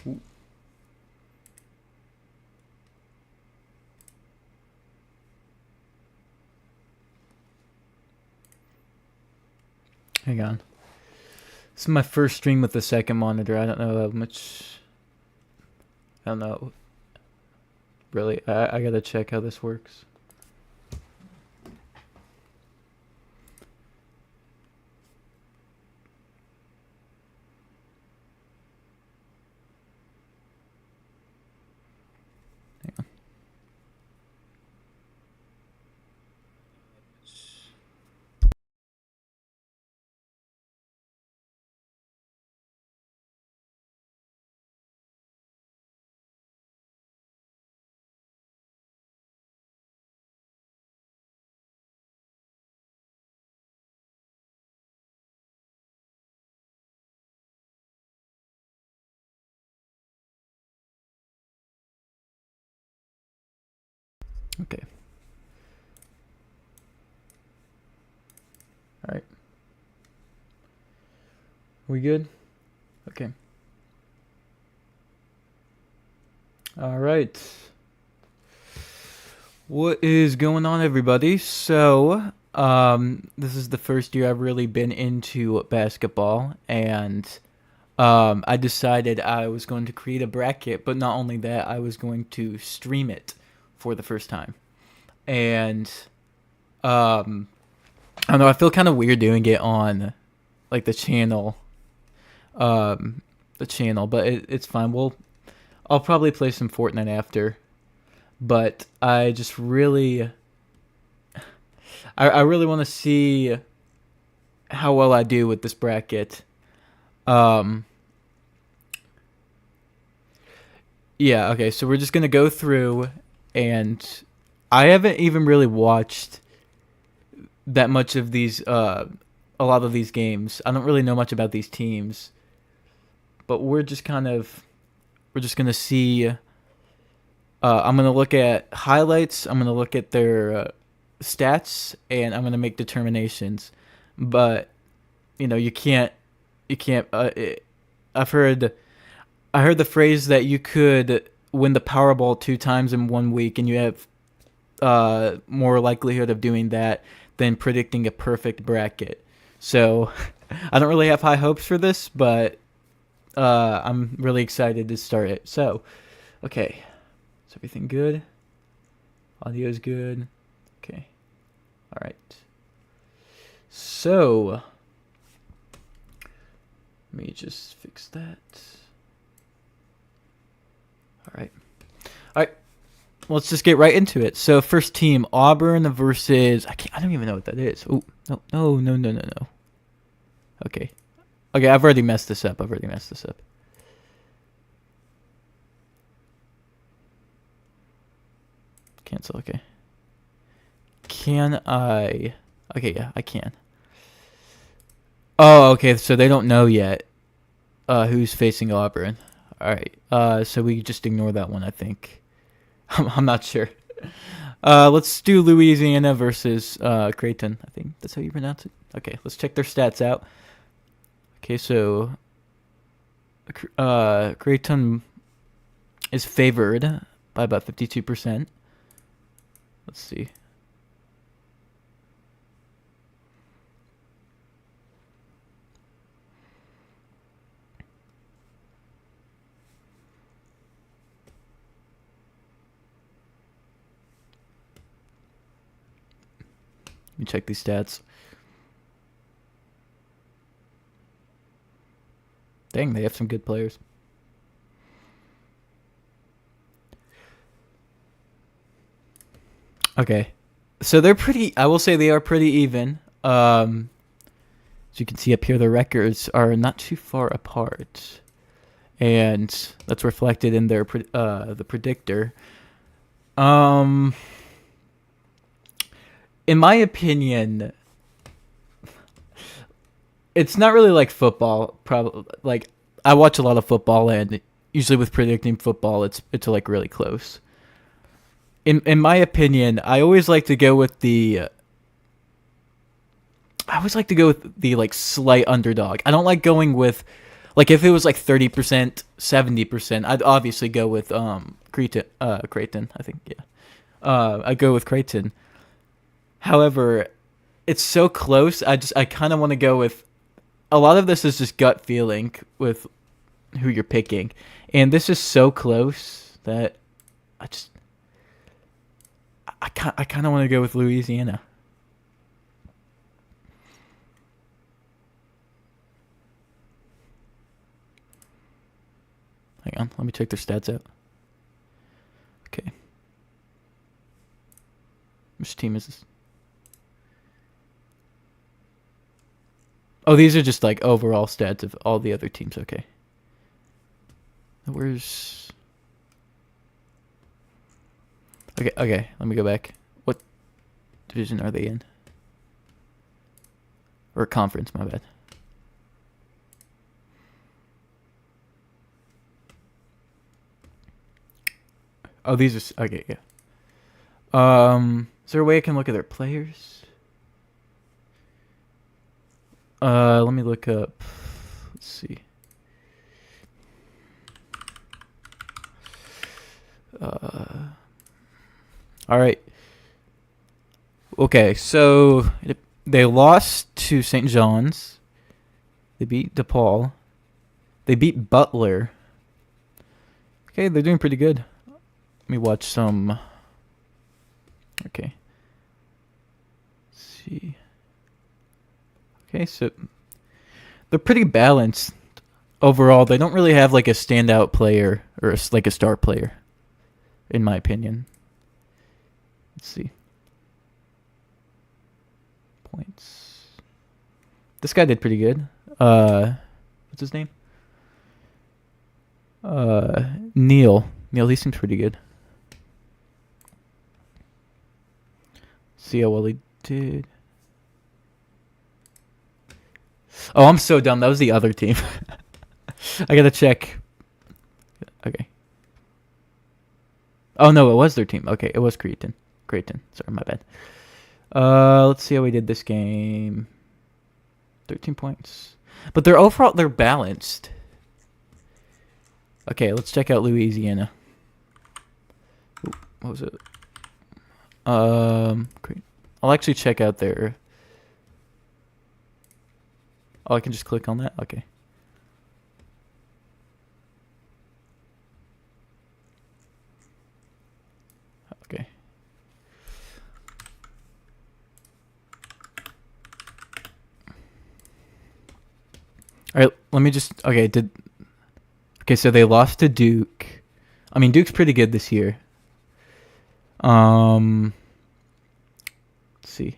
Ooh. Hang on. This is my first stream with the second monitor. I don't know how much. I don't know. Really, I gotta check how this works. Hang on. Okay. All right. We good? Okay. All right. What is going on, everybody? So, this is the first year I've really been into basketball, and I decided I was going to create a bracket, but not only that, I was going to stream it for the first time. And um, I don't know, I feel kind of weird doing it on like the channel, but it's fine. I'll probably play some Fortnite after, but I just really, I really want to see how well I do with this bracket. Um, yeah, okay, so we're just gonna go through, and I haven't even really watched that much of these, a lot of these games. I don't really know much about these teams, but we're just gonna see. I'm gonna look at highlights. I'm gonna look at their stats, and I'm gonna make determinations. But you can't. I've heard, I heard the phrase that you could win the Powerball 2 times in 1 week, and you have more likelihood of doing that than predicting a perfect bracket. So I don't really have high hopes for this, but I'm really excited to start it. So, okay, is everything good? Audio's good. Okay, all right. So let me just fix that. All right. All right. Let's just get right into it. So first team, Auburn versus I don't even know what that is. Oh, no. Okay. Okay, I've already messed this up. Cancel, okay. Can I? Okay, yeah, I can. Oh, okay, so they don't know yet who's facing Auburn. All right, so we just ignore that one, I think. I'm not sure. Let's do Louisiana versus Creighton. I think that's how you pronounce it. Okay, let's check their stats out. Okay, so Creighton is favored by about 52%. Let's see. Let me check these stats. Dang, they have some good players. Okay. So they're pretty, I will say they are pretty even. As you can see up here, the records are not too far apart. And that's reflected in their the predictor. In my opinion, it's not really like football. Probably like I watch a lot of football, and usually with predicting football, it's like really close. In my opinion, I always like to go with the. I always like to go with the like slight underdog. I don't like going with Like if it was like 30%, 70%, I'd obviously go with Creighton. I think I'd go with Creighton. However, it's so close. I kind of want to go with. A lot of this is just gut feeling with who you're picking, and this is so close that I just I kind of want to go with Louisiana. Hang on, let me check their stats out. Okay. Which team is this? Oh, these are just like overall stats of all the other teams. Okay. Where's... Okay, let me go back. What division are they in? Or conference, my bad. Oh, these are... Okay, yeah. Is there a way I can look at their players? Let me look up... Let's see. All right. Okay, so they lost to St. John's. They beat DePaul. They beat Butler. Okay, they're doing pretty good. Let me watch some. Okay. Let's see. Okay, so they're pretty balanced overall. They don't really have like a standout player or like a star player, in my opinion. Let's see. Points. This guy did pretty good. What's his name? Neil. Neil, he seems pretty good. See how well he did. Oh, I'm so dumb. That was the other team. I gotta check. Okay. Oh no, it was their team. Okay, it was Creighton. Sorry, my bad. Let's see how we did this game. 13 points. But they're balanced. Okay, let's check out Louisiana. Ooh, what was it? Great. I'll actually check out their... Oh, I can just click on that? Okay. Okay. All right, let me just... Okay, Okay, so they lost to Duke. I mean, Duke's pretty good this year. Let's see.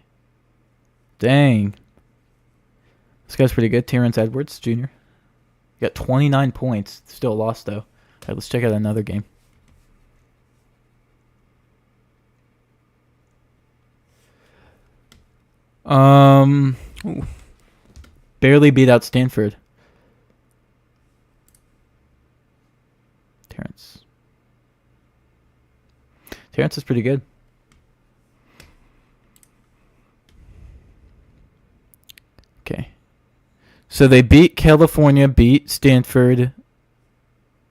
Dang. This guy's pretty good. Terrence Edwards, Jr. He got 29 points. Still lost, though. All right, let's check out another game. Ooh. Barely beat out Stanford. Terrence is pretty good. Okay. So they beat California, beat Stanford,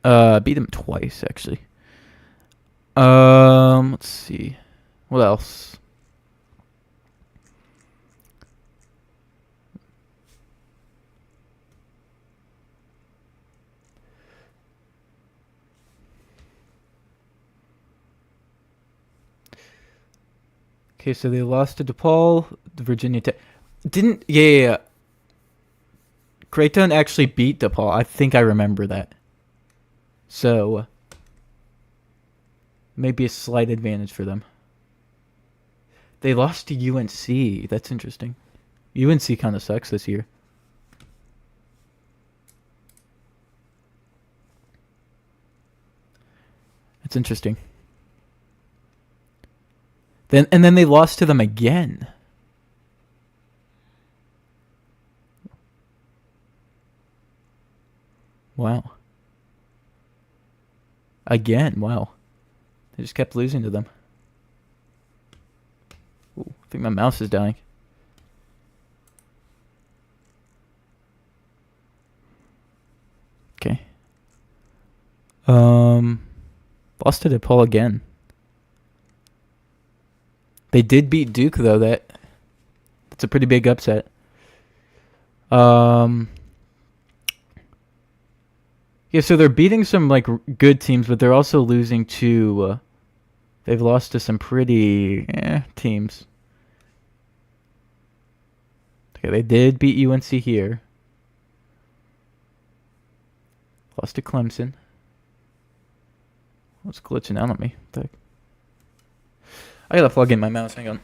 beat them twice actually. Let's see. What else? Okay, so they lost to DePaul, Virginia Tech. Yeah. Creighton actually beat DePaul. I think I remember that. So, maybe a slight advantage for them. They lost to UNC. That's interesting. UNC kind of sucks this year. That's interesting. And then they lost to them again. Wow. Again, wow. They just kept losing to them. Ooh, I think my mouse is dying. Um, Lost to DePaul again. They did beat Duke though. That's a pretty big upset. Yeah, so they're beating some like good teams, but they're also losing to. They've lost to some pretty teams. Okay, they did beat UNC here. Lost to Clemson. What's glitching out on me? What the heck? I gotta plug in my mouse. Hang on.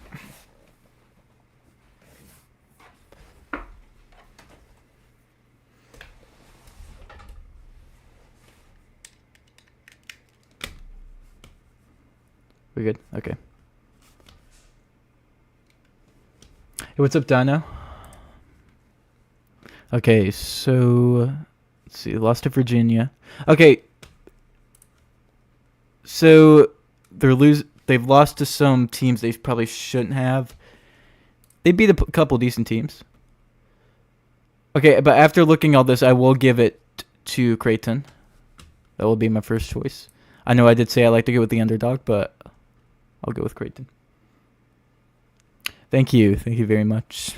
We good? Okay. Hey, what's up, Dino? Okay, so let's see. Lost to Virginia. Okay. So they've lost to some teams they probably shouldn't have. They beat a couple decent teams. Okay, but after looking all this, I will give it to Creighton. That will be my first choice. I know I did say I like to go with the underdog, but I'll go with Creighton. Thank you. Thank you very much.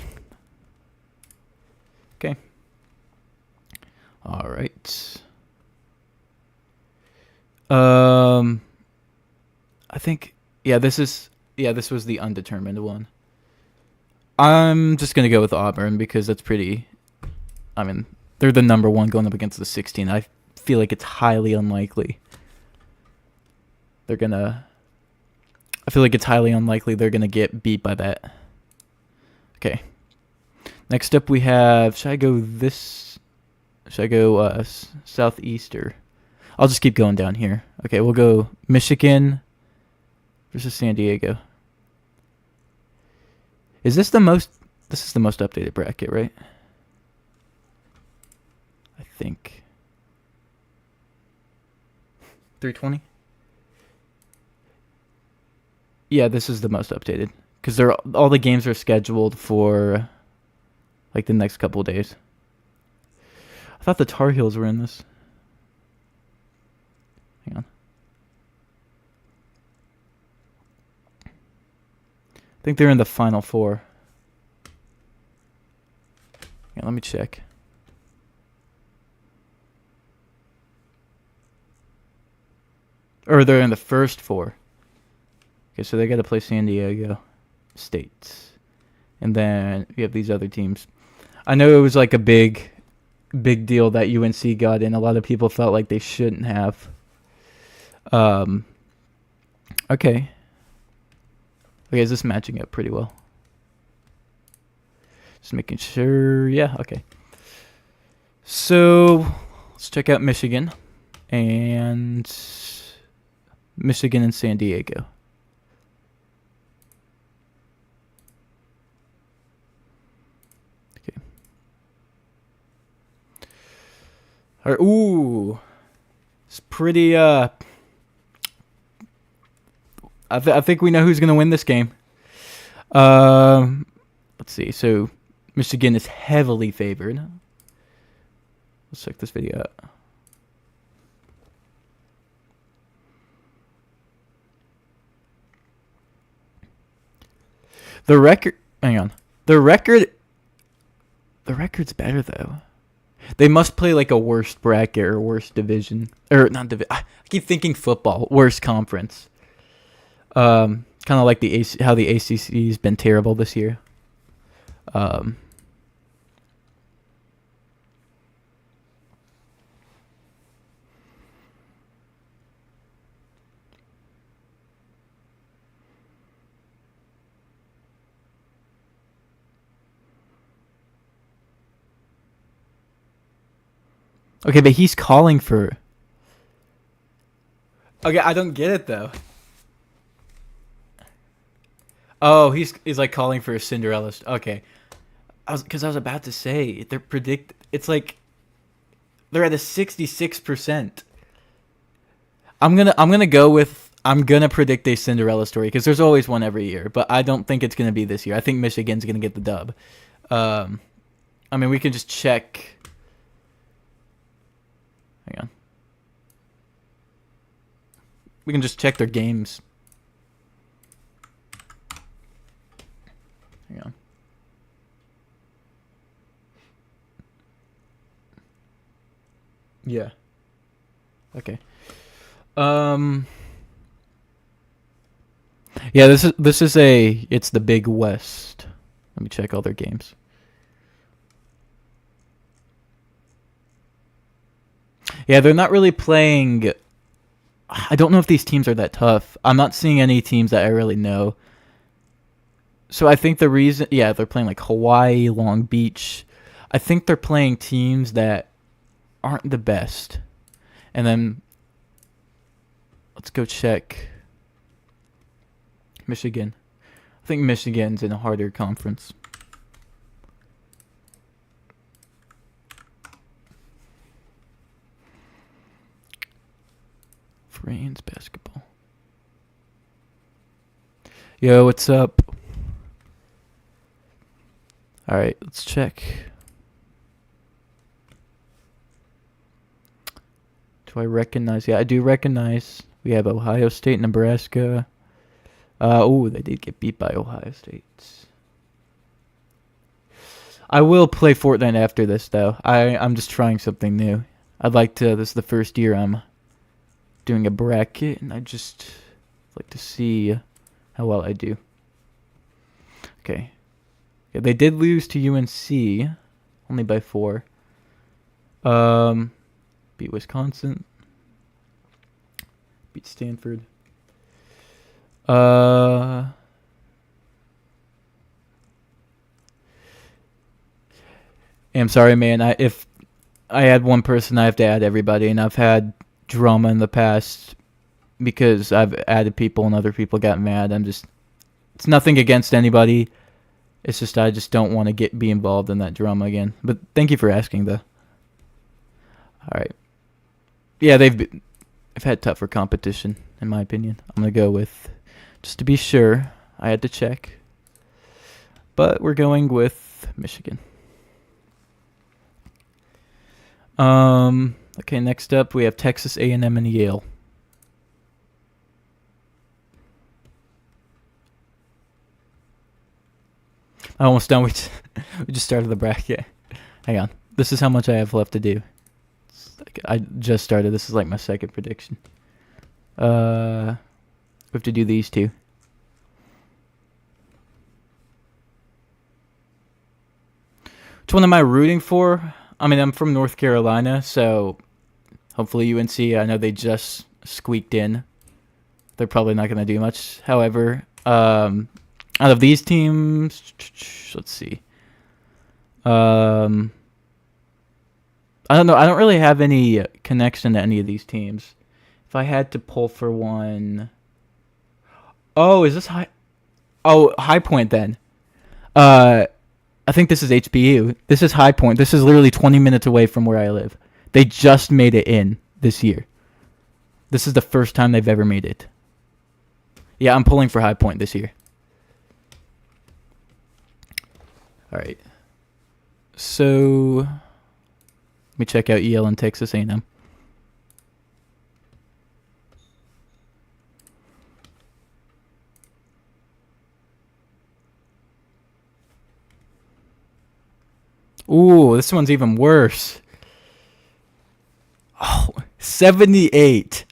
Okay. All right. I think this was the undetermined one. I'm just gonna go with Auburn because that's pretty. I mean, they're the number one going up against the 16. I feel like it's highly unlikely I feel like it's highly unlikely they're gonna get beat by that. Okay. Next up we have. Should I go southeaster? I'll just keep going down here. Okay, we'll go Michigan versus San Diego. Is this the most? This is the most updated bracket, right? I think. 320. Yeah, this is the most updated because all the games are scheduled for like the next couple of days. I thought the Tar Heels were in this. Hang on. I think they're in the Final Four. Yeah, let me check. Or they're in the first four. Okay, so they got to play San Diego State. And then we have these other teams. I know it was like a big deal that UNC got in. A lot of people felt like they shouldn't have. Okay. Okay, is this matching up pretty well? Just making sure. Yeah, okay. So, let's check out Michigan and San Diego. Okay. All right, ooh. It's pretty I think we know who's going to win this game. Let's see. So, Michigan is heavily favored. Let's check this video out. The record. Hang on. The record's better though. They must play like a worst bracket or worst division or not division. I keep thinking football. Worst conference. Kind of like how the ACC has been terrible this year. Okay, but he's calling for. Okay, I don't get it though. Oh, he's like calling for a Cinderella. Okay, I was about to say it's like they're at a 66%. I'm gonna predict a Cinderella story because there's always one every year, but I don't think it's gonna be this year. I think Michigan's gonna get the dub. I mean, we can just check. Hang on. We can just check their games. Hang on. Yeah. Okay. Yeah, this is it's the Big West. Let me check all their games. Yeah, they're not really playing. I don't know if these teams are that tough. I'm not seeing any teams that I really know. So I think the reason, yeah, they're playing like Hawaii, Long Beach. I think they're playing teams that aren't the best. And then let's go check Michigan. I think Michigan's in a harder conference. Reigns basketball. Yo, what's up? All right, let's check. Do I recognize? Yeah, I do recognize. We have Ohio State, Nebraska. They did get beat by Ohio State. I will play Fortnite after this, though. I'm just trying something new. I'd like to. This is the first year I'm doing a bracket, and I just like to see how well I do. Okay. Yeah, they did lose to UNC, only by 4. Beat Wisconsin. Beat Stanford. I'm sorry, man. If I add one person, I have to add everybody, and I've had drama in the past because I've added people and other people got mad. It's nothing against anybody. It's just I just don't want to be involved in that drama again. But thank you for asking, though. All right. Yeah, they've had tougher competition, in my opinion. I'm gonna go with, just to be sure, I had to check, but we're going with Michigan. Okay, next up we have Texas A&M and Yale. I'm almost done. We just started the bracket. Hang on. This is how much I have left to do. I just started. This is like my second prediction. We have to do these two. Which one am I rooting for? I mean, I'm from North Carolina, so hopefully UNC. I know they just squeaked in. They're probably not going to do much. However, out of these teams, let's see. I don't know. I don't really have any connection to any of these teams. If I had to pull for one, is this High? Oh, High Point then. I think this is HBU. This is High Point. This is literally 20 minutes away from where I live. They just made it in this year. This is the first time they've ever made it. Yeah, I'm pulling for High Point this year. All right. So let me check out EL and Texas A&M. Ooh, this one's even worse. Oh, 78.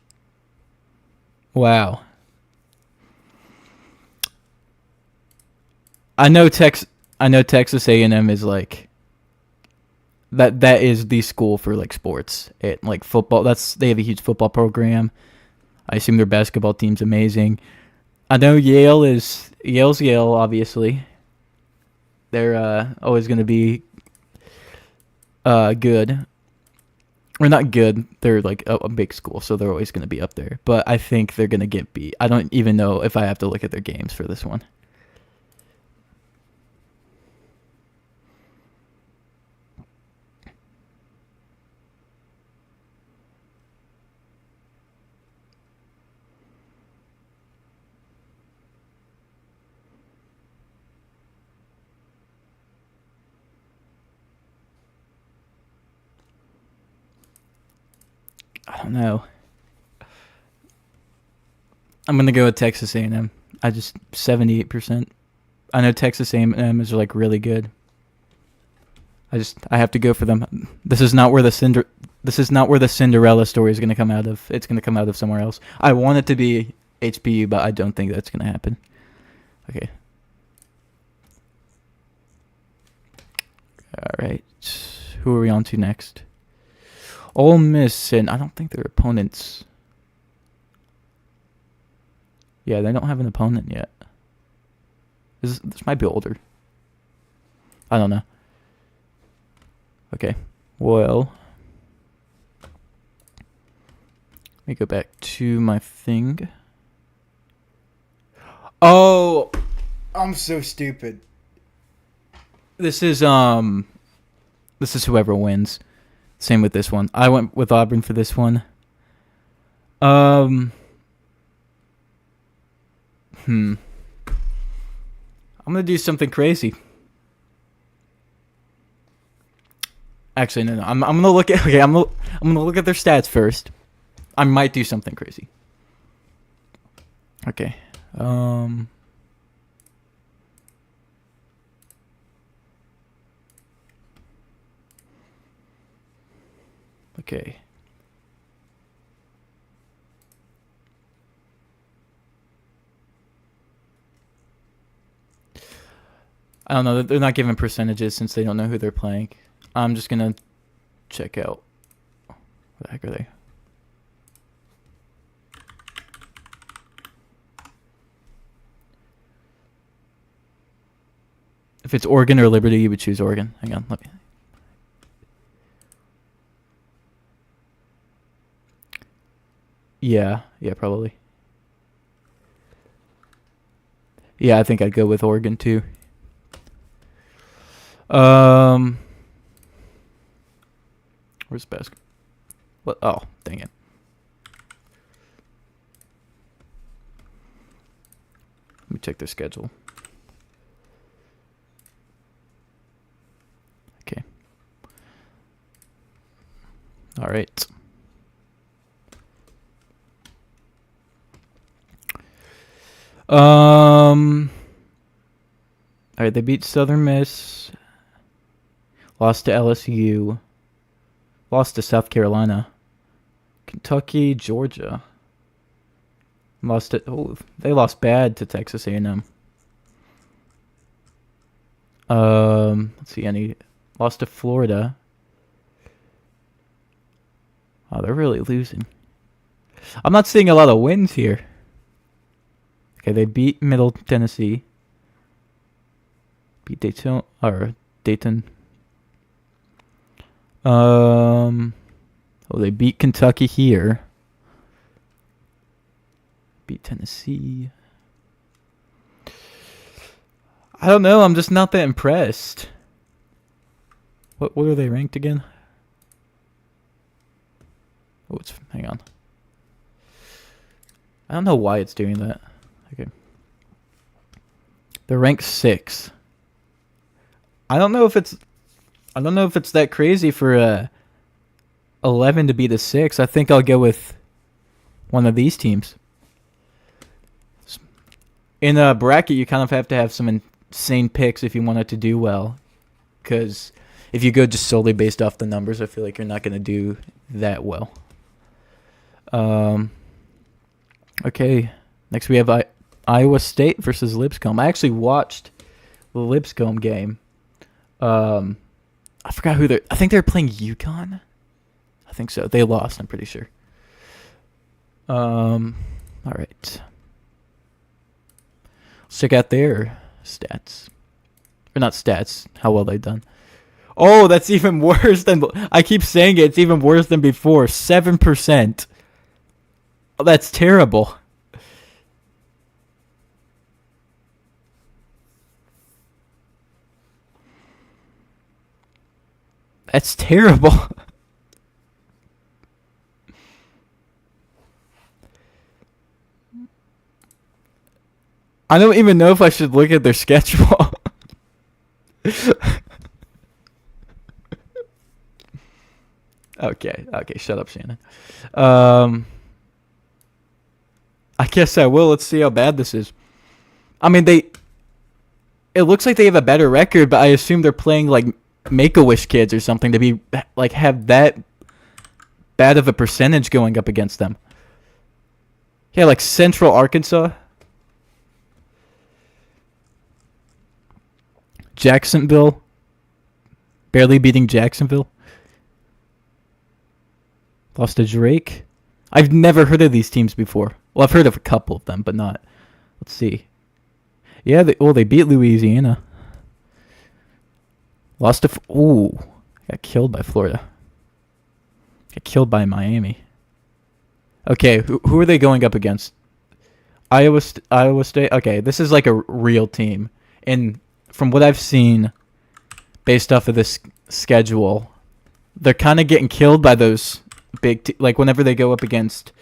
Wow. I know Texas A&M is like that is the school for like sports. Like football, they have a huge football program. I assume their basketball team's amazing. I know Yale's Yale, obviously. They're always going to be good. Or not good. They're like a big school, so they're always going to be up there. But I think they're going to get beat. I don't even know if I have to look at their games for this one. I don't know. I'm gonna go with Texas A&M. I just 78%. I know Texas A&M is like really good. I have to go for them. This is not where the Cinderella story is gonna come out of. It's gonna come out of somewhere else. I want it to be HBU, but I don't think that's gonna happen. Okay. All right. Who are we on to next? Ole Miss, and I don't think their opponents. Yeah, they don't have an opponent yet. This might be older. I don't know. Okay. Well, let me go back to my thing. Oh, I'm so stupid. This is whoever wins. Same with this one. I went with Auburn for this one. I'm gonna do something crazy. Actually, no. I'm gonna look at. Okay, I'm gonna look at their stats first. I might do something crazy. Okay. Okay. I don't know. They're not giving percentages since they don't know who they're playing. I'm just gonna check out. What the heck are they? If it's Oregon or Liberty, you would choose Oregon. Hang on, let me. Yeah, probably. Yeah, I think I'd go with Oregon too. Where's basketball? What? Oh, dang it. Let me check their schedule. Okay. All right. All right, they beat Southern Miss. Lost to LSU. Lost to South Carolina. Kentucky, Georgia. Lost it. Oh, they lost bad to Texas A&M. Let's see. Lost to Florida. Oh, they're really losing. I'm not seeing a lot of wins here. Okay, they beat Middle Tennessee. Beat Dayton. They beat Kentucky here. Beat Tennessee. I don't know. I'm just not that impressed. What are they ranked again? Oh, hang on. I don't know why it's doing that. Okay. They're ranked 6. I don't know if it's that crazy for 11 to be the 6. I think I'll go with one of these teams. In a bracket, you kind of have to have some insane picks if you want it to do well. Because if you go just solely based off the numbers, I feel like you're not going to do that well. Okay. Next we have Iowa State versus Lipscomb. I actually watched the Lipscomb game. I forgot who I think they're playing UConn. I think so. They lost, I'm pretty sure. All right. Let's check out their stats. Or not stats, how well they've done. Oh, that's even worse than... I keep saying it, it's even worse than before. 7%. Oh, that's terrible. That's terrible. I don't even know if I should look at their schedule. Okay, shut up, Shannon. I guess I will. Let's see how bad this is. I mean, it looks like they have a better record, but I assume they're playing like Make-A-Wish kids or something to be like have that bad of a percentage going up against them. Yeah, like Central Arkansas, Jacksonville, barely beating Jacksonville. Lost to Drake. I've never heard of these teams before. Well, I've heard of a couple of them, but not. Let's see. Yeah, they beat Louisiana. Lost to... Ooh. Got killed by Florida. Got killed by Miami. Okay, who are they going up against? Iowa State? Okay, this is like a real team. And from what I've seen, based off of this schedule, they're kind of getting killed by those big... like, whenever they go up against...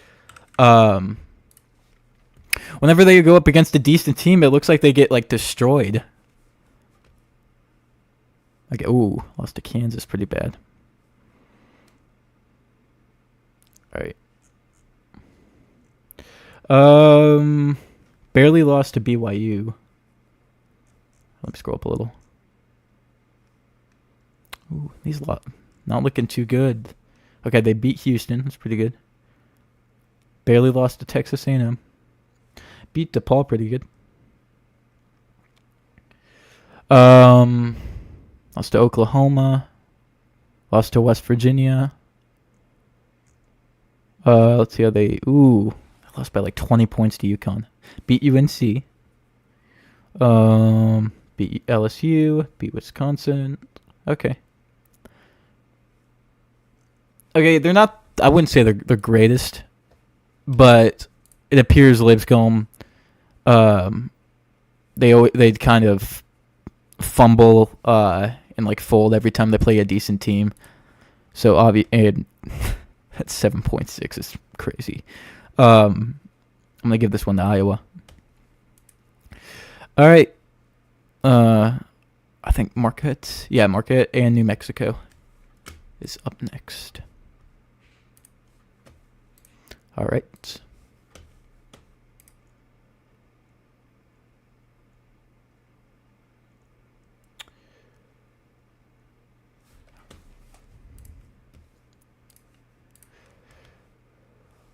whenever they go up against a decent team, it looks like they get, like, destroyed. Okay, ooh, lost to Kansas pretty bad. All right. Barely lost to BYU. Let me scroll up a little. Ooh, these not looking too good. Okay, they beat Houston. That's pretty good. Barely lost to Texas A&M. Beat DePaul pretty good. Lost to Oklahoma. Lost to West Virginia. Let's see how they... Ooh, lost by like 20 points to UConn. Beat UNC. Beat LSU. Beat Wisconsin. Okay. Okay, they're not... I wouldn't say they're the greatest, but it appears Lipscomb... they kind of fumble and like fold every time they play a decent team. So and that's 7.6 is crazy. I'm gonna give this one to Iowa. All right. I think Marquette and New Mexico is up next. All right.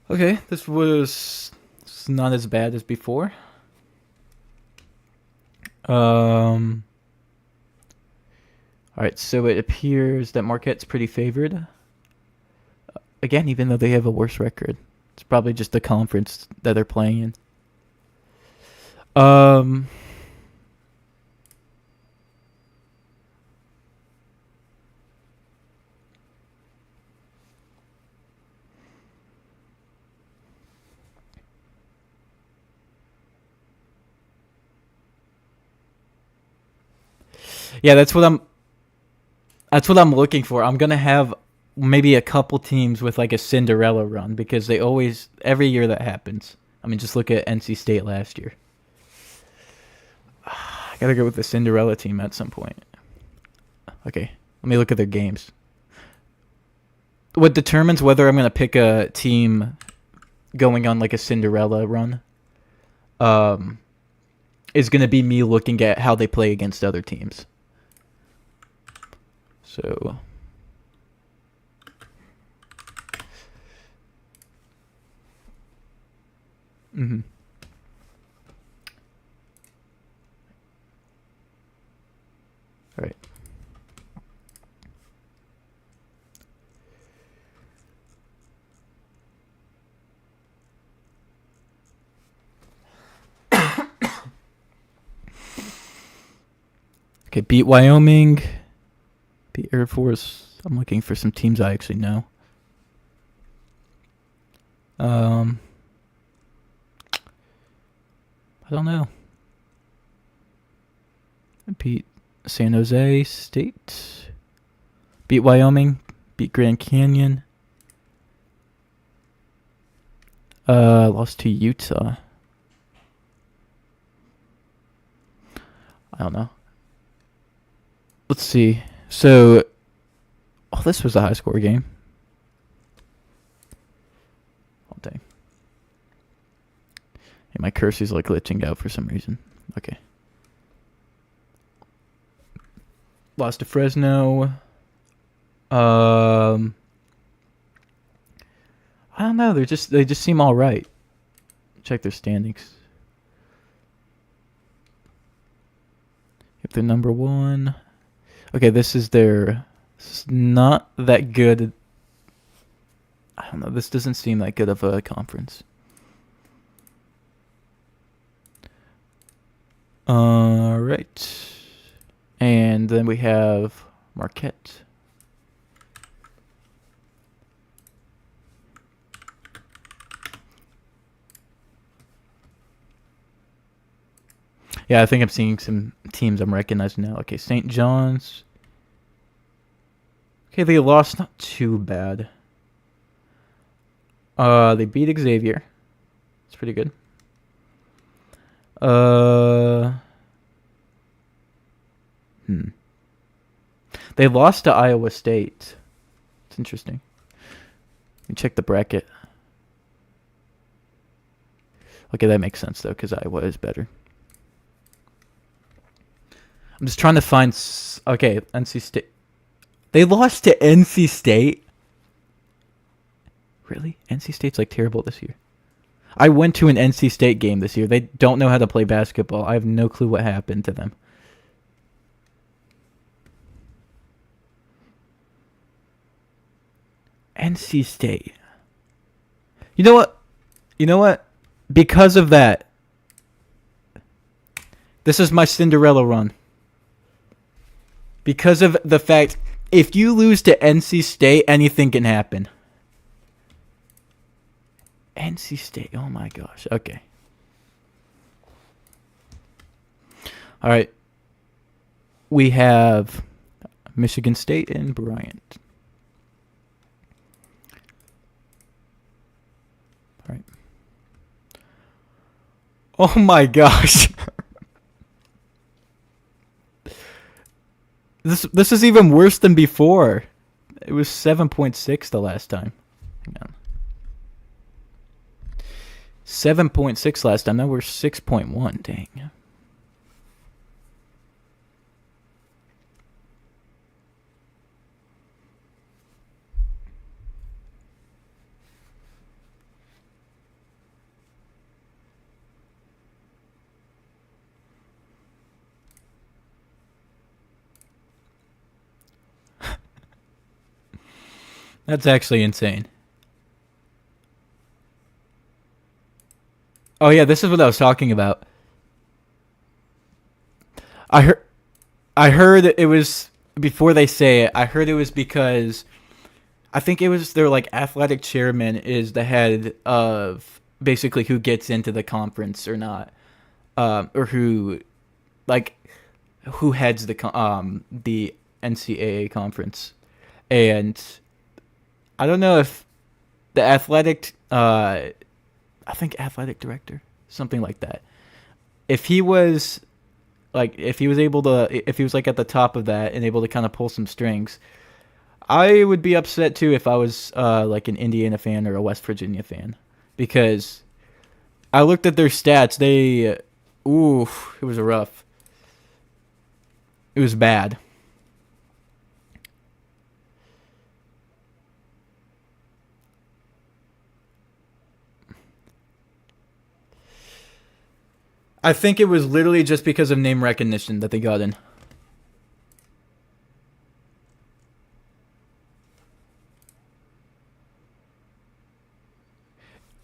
Okay, this was not as bad as before. All right, so it appears that Marquette's pretty favored. Again, even though they have a worse record, it's probably just the conference that they're playing in. Yeah, that's what I'm looking for. I'm gonna have maybe a couple teams with like a Cinderella run because they always every year that happens. I mean, just look at NC State last year. I gotta go with the Cinderella team at some point. Okay, let me look at their games. What determines whether I'm gonna pick a team going on like a Cinderella run is gonna be me looking at how they play against other teams. So, All right. Okay, beat Wyoming. Beat Air Force. I'm looking for some teams I actually know. I don't know. Beat San Jose State. Beat Wyoming. Beat Grand Canyon. Lost to Utah. I don't know. Let's see. So, this was a high score game. Oh, dang. Yeah, my cursor's like glitching out for some reason. Okay. Lost to Fresno. I don't know. They just seem all right. Check their standings. If they're number one. Okay, this is not that good. I don't know. This doesn't seem that good of a conference. All right. And then we have Marquette. Yeah, I think I'm seeing some teams I'm recognizing now. Okay, St. John's. Okay, they lost, not too bad. They beat Xavier. It's pretty good. They lost to Iowa State. It's interesting. Let me check the bracket. Okay, that makes sense though, because Iowa is better. I'm just trying to find. Okay, NC State. They lost to NC State. Really? NC State's like terrible this year. I went to an NC State game this year. They don't know how to play basketball. I have no clue what happened to them. NC State. You know what? Because of that, this is my Cinderella run. Because of the fact, if you lose to NC State, anything can happen. NC State. Oh my gosh. Okay. All right. We have Michigan State and Bryant. All right. Oh my gosh. This is even worse than before. It was 7.6 the last time. Hang on. 7.6 last time. Now we're 6.1. Dang. That's actually insane. Oh yeah, this is what I was talking about. I heard it was, before they say it, I heard it was because I think it was their like athletic chairman is the head of basically who gets into the conference or not, or who heads the NCAA conference, and I don't know if the athletic I think athletic director, something like that. If he was like if he was like at the top of that and able to kind of pull some strings, I would be upset too if I was like an Indiana fan or a West Virginia fan, because I looked at their stats. It was rough. It was bad. I think it was literally just because of name recognition that they got in.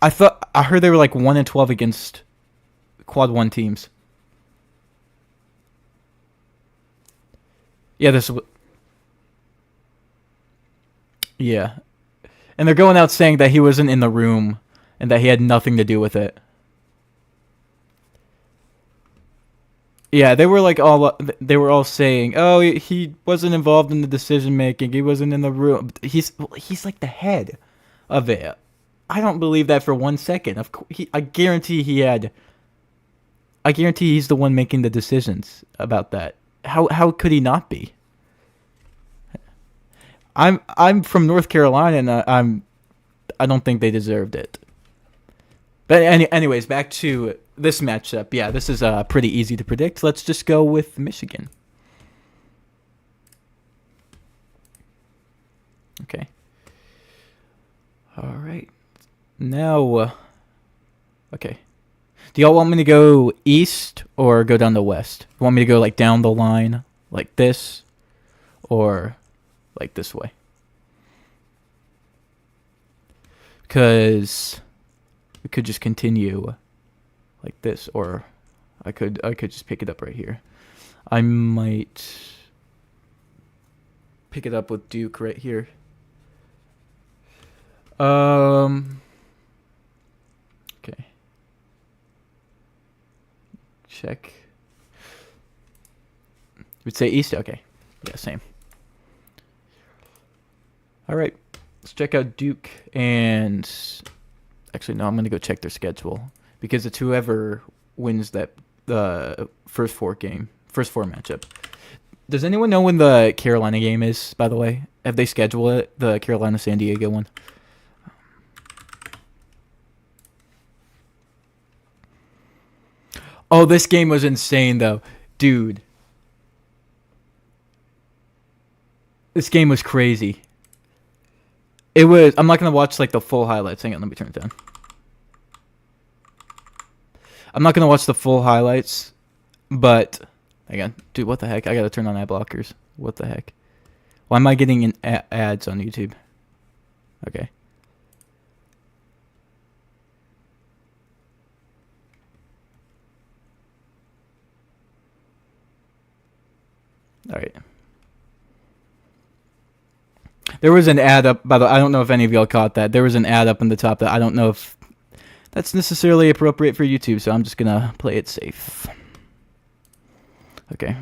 I heard they were like 1-12 against quad 1 teams. Yeah, yeah. And they're going out saying that he wasn't in the room and that he had nothing to do with it. Yeah, they were all saying, "Oh, he wasn't involved in the decision making. He wasn't in the room." He's like the head of it. I don't believe that for 1 second. Of course, I guarantee he's the one making the decisions about that. How could he not be? I'm from North Carolina, and I don't think they deserved it. But anyways, back to This matchup, yeah, this is pretty easy to predict. Let's just go with Michigan. Okay. All right. Now, okay. Do y'all want me to go east or go down the west? You want me to go like down the line like this or like this way? Because we could just continue like this, or I could just pick it up right here. I might pick it up with Duke right here. Okay. Check. Would say east? Okay. Yeah, same. All right. Let's check out Duke and actually no, I'm going to go check their schedule because it's whoever wins that first four matchup. Does anyone know when the Carolina game is, by the way? Have they scheduled it? The Carolina San Diego one? Oh, this game was insane though. Dude. This game was crazy. It was. I'm not gonna watch like the full highlights. Hang on, let me turn it down. I'm not gonna watch the full highlights, but hang on, dude. What the heck? I gotta turn on ad blockers. What the heck? Why am I getting ads on YouTube? Okay. All right. There was an ad up. By the way, I don't know if any of y'all caught that. There was an ad up in the top that I don't know if that's necessarily appropriate for YouTube, so I'm just gonna play it safe. Okay.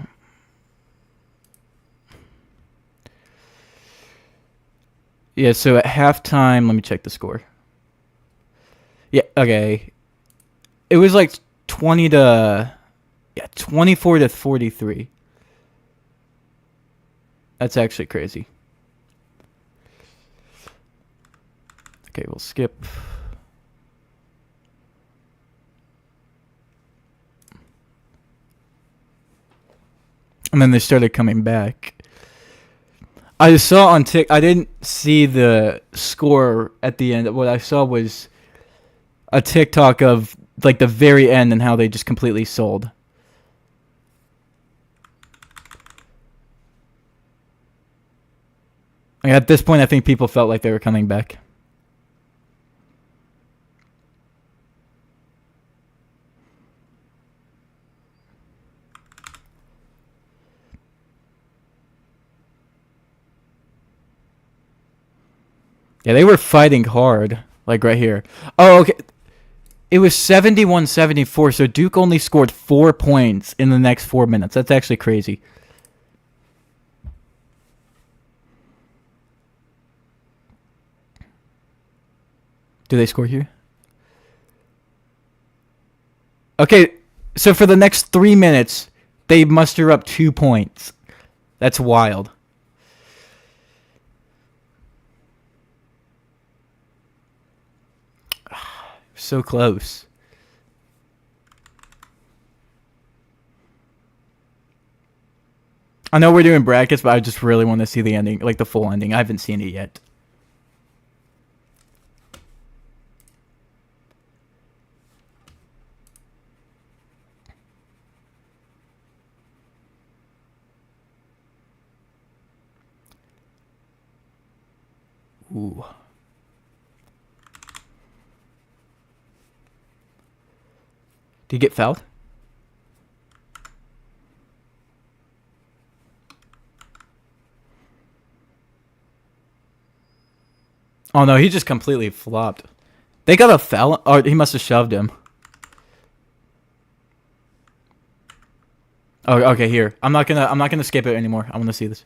Yeah, so at halftime, let me check the score. Yeah, okay. It was like 24 to 43. That's actually crazy. Okay, we'll skip. And then they started coming back. I saw on I didn't see the score at the end. What I saw was a TikTok of like the very end and how they just completely sold. Like at this point, I think people felt like they were coming back. Yeah, they were fighting hard, like right here. Oh, okay. It was 71-74, so Duke only scored 4 points in the next 4 minutes. That's actually crazy. Do they score here? Okay, so for the next 3 minutes, they muster up 2 points. That's wild. So close. I know we're doing brackets, but I just really want to see the ending, like the full ending. I haven't seen it yet. Ooh. Did he get fouled? Oh no, he just completely flopped. They got a foul. Oh, he must have shoved him. Oh, okay. Here, I'm not gonna skip it anymore. I want to see this.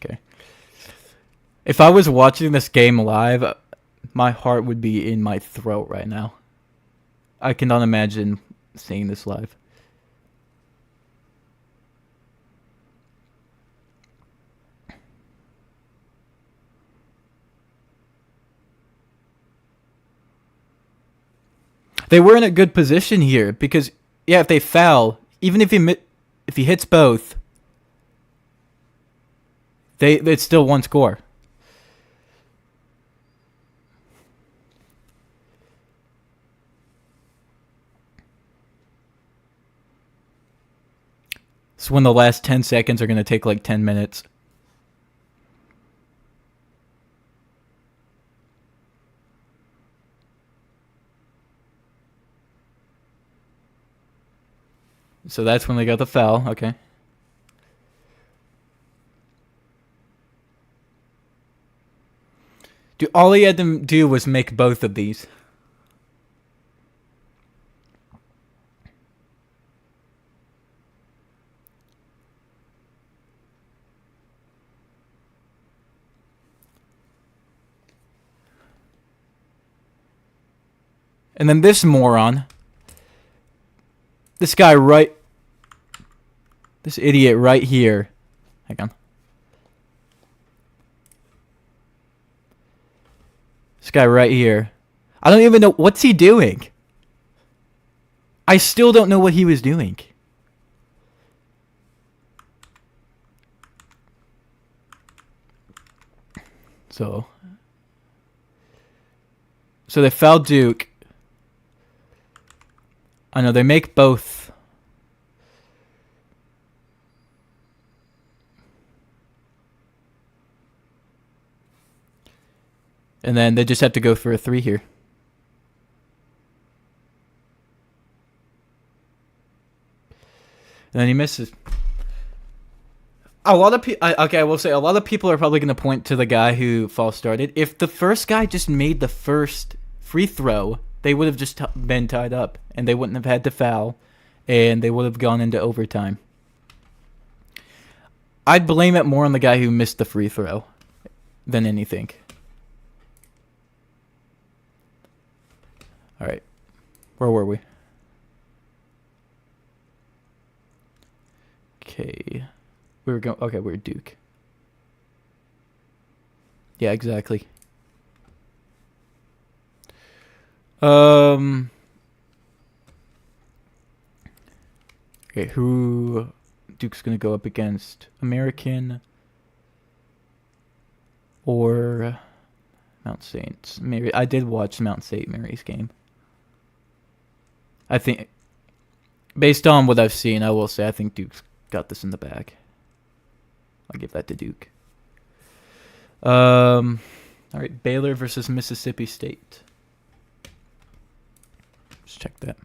Okay. If I was watching this game live, my heart would be in my throat right now. I cannot imagine seeing this live. They were in a good position here because, yeah, if they foul, even if he hits both, it's still one score. So when the last 10 seconds are going to take like 10 minutes. So that's when they got the foul. Okay. Dude, all he had to do was make both of these. And then this moron. This guy right... This idiot right here. Hang on. This guy right here. I don't even know... What's he doing? I still don't know what he was doing. So they foul Duke. I know, they make both. And then they just have to go for a 3 here. And then he misses. A lot of people... Okay, I will say, a lot of people are probably going to point to the guy who false started. If the first guy just made the first free throw, they would have just been tied up. And they wouldn't have had to foul. And they would have gone into overtime. I'd blame it more on the guy who missed the free throw than anything. All right. Where were we? Okay. We were going... Okay, we're Duke. Yeah, exactly. Okay, who Duke's gonna go up against? American or Mount Saint Mary? I did watch Mount Saint Mary's game. I think, based on what I've seen, I will say I think Duke's got this in the bag. I'll give that to Duke. All right, Baylor versus Mississippi State. Let's check that.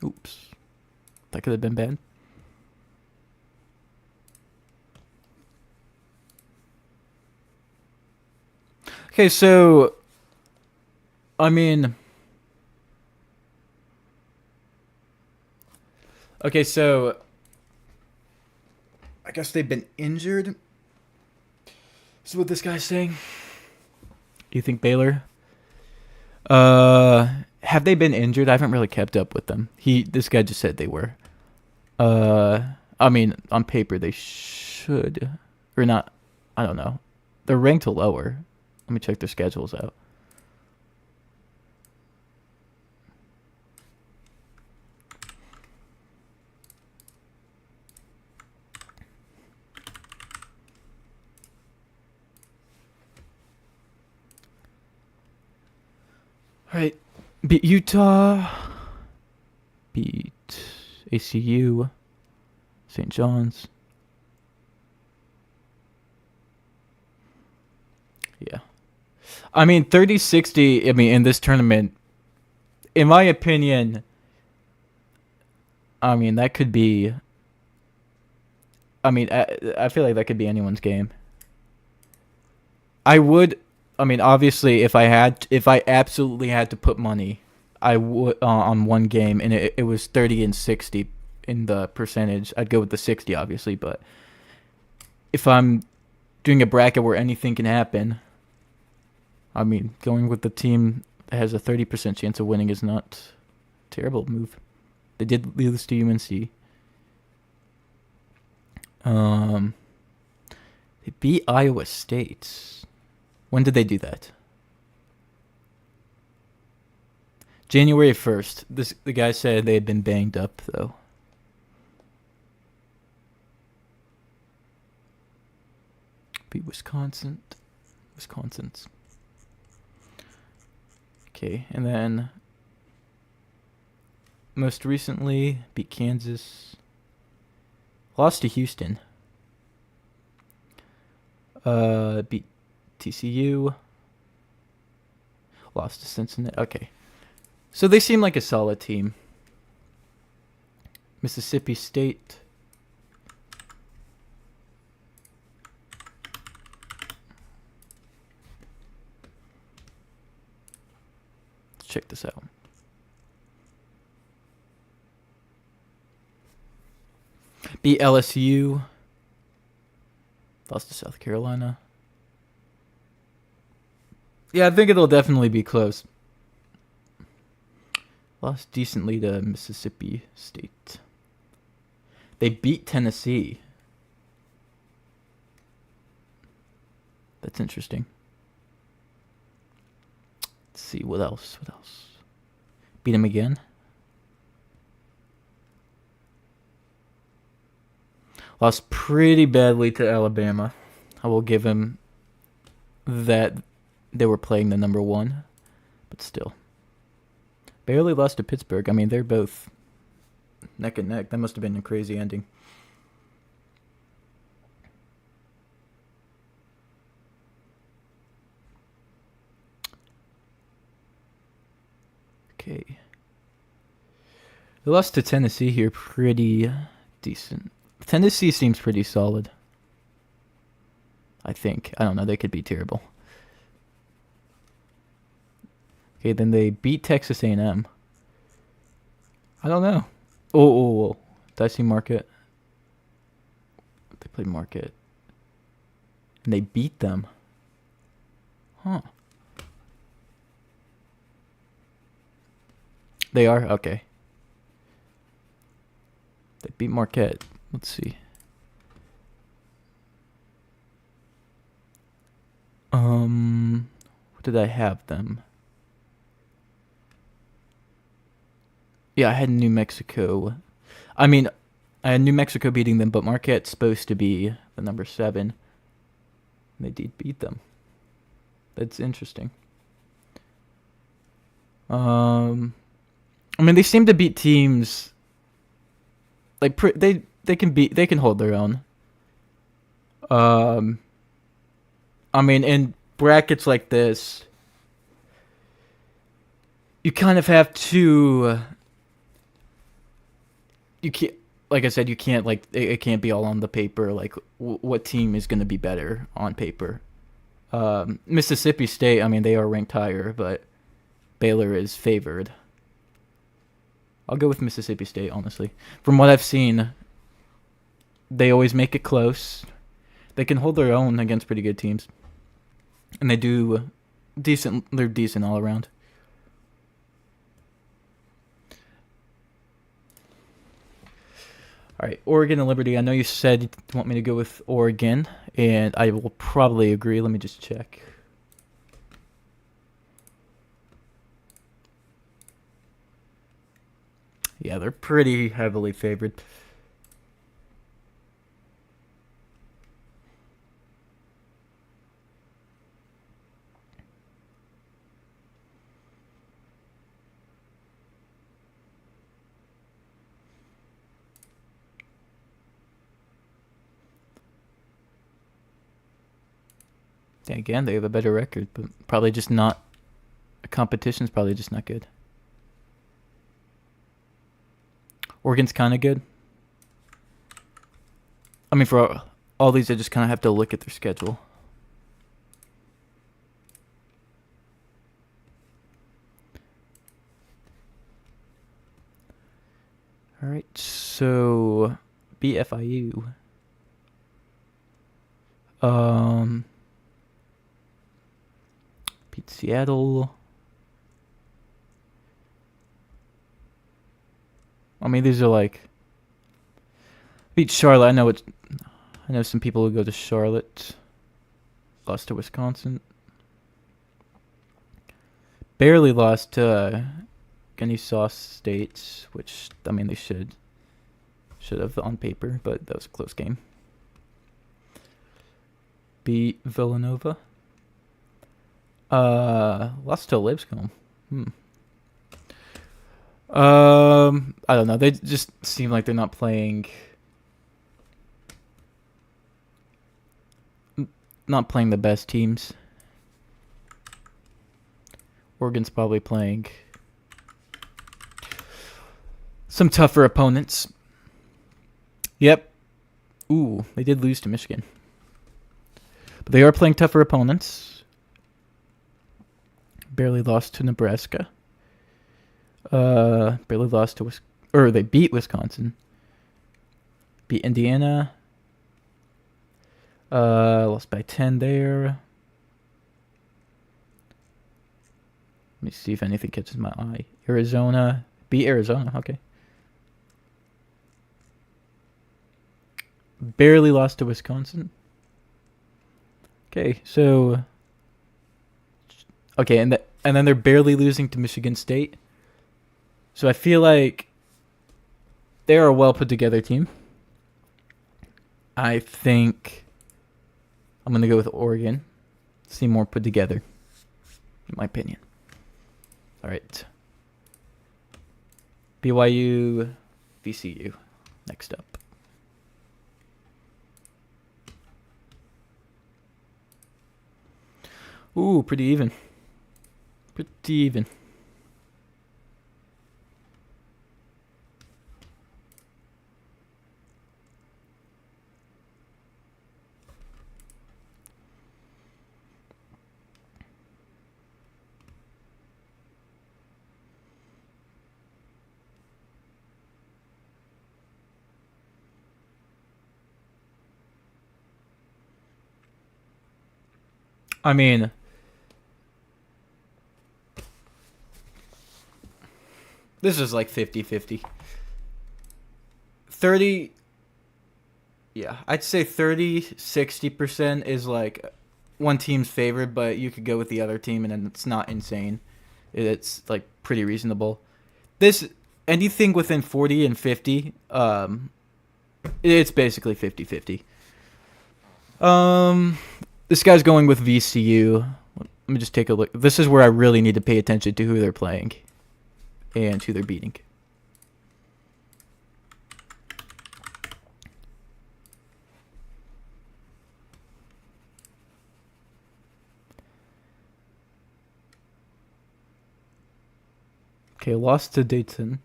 Oops. That could have been bad. Okay, so... I mean... Okay, so... I guess they've been injured? Is what this guy's saying? Do you think Baylor? Have they been injured? I haven't really kept up with them. This guy just said they were. I mean, on paper they should. Or not. I don't know. They're ranked lower. Let me check their schedules out. All right. Beat Utah. Beat ACU. St. John's. Yeah. I mean, 30-60, I mean, in this tournament, in my opinion, I mean, that could be... I mean, I feel like that could be anyone's game. I would... I mean, obviously, if I absolutely had to put money, I would on one game, and it was 30 and 60 in the percentage. I'd go with the 60, obviously, but if I'm doing a bracket where anything can happen. I mean, going with the team that has a 30% chance of winning is not a terrible move. They did lose to UNC. They beat Iowa State. When did they do that? January 1st. The guy said they had been banged up, though. Beat Wisconsin. Wisconsin's. Okay, and then most recently beat Kansas. Lost to Houston. Beat TCU. Lost to Cincinnati. Okay. So they seem like a solid team. Mississippi State. Let's check this out. Beat LSU. Lost to South Carolina. Yeah, I think it'll definitely be close. Lost decently to Mississippi State. They beat Tennessee. That's interesting. Let's see, what else? Beat them again. Lost pretty badly to Alabama. I will give him that. They were playing the number one, but still. Barely lost to Pittsburgh. I mean, they're both neck and neck. That must have been a crazy ending. Okay. They lost to Tennessee here pretty decent. Tennessee seems pretty solid. I think. I don't know. They could be terrible. Okay, then they beat Texas A&M. I don't know. Oh. Did I see Marquette? They played Marquette. And they beat them. Huh. They are? Okay. They beat Marquette. Let's see. What did I have them? Yeah, I had New Mexico. I mean, I had New Mexico beating them, but Marquette's supposed to be the number 7. And they did beat them. That's interesting. I mean, they seem to beat teams. Like they can hold their own. I mean, in brackets like this, you kind of have to. You can't, like I said, you can't it can't be all on the paper. Like what team is going to be better on paper? Mississippi State, I mean, they are ranked higher, but Baylor is favored. I'll go with Mississippi State, honestly. From what I've seen, they always make it close. They can hold their own against pretty good teams, and they do decent. They're decent all around. All right, Oregon and Liberty. I know you said you want me to go with Oregon, and I will probably agree. Let me just check. Yeah, they're pretty heavily favored. Again, they have a better record, but probably just not. The competition's probably just not good. Oregon's kind of good. I mean, for all these, I just kind of have to look at their schedule. All right, so BFIU. Um, beat Seattle. I mean, these are like beat Charlotte. I know some people who go to Charlotte. Lost to Wisconsin. Barely lost to Kennesaw State, which I mean they should have on paper, but that was a close game. Beat Villanova. Lost to Lipscomb. I don't know. They just seem like they're not playing. Not playing the best teams. Oregon's probably playing some tougher opponents. Yep. Ooh, they did lose to Michigan. But they are playing tougher opponents. Barely lost to Nebraska. Barely lost to they beat Wisconsin. Beat Indiana. Lost by 10 there. Let me see if anything catches my eye. Arizona. Beat Arizona. Okay. Barely lost to Wisconsin. Okay, so... Okay, and then they're barely losing to Michigan State. So I feel like they're a well put together team. I think I'm going to go with Oregon. Seem more put together, in my opinion. All right. BYU, VCU, next up. Ooh, pretty even. Pretty even. I mean, this is like 50-50. 30, yeah, I'd say 30-60% is like one team's favored, but you could go with the other team and then it's not insane. It's like pretty reasonable. This, anything within 40 and 50, it's basically 50-50. This guy's going with VCU. Let me just take a look. This is where I really need to pay attention to who they're playing and who they're beating. Okay, lost to Dayton.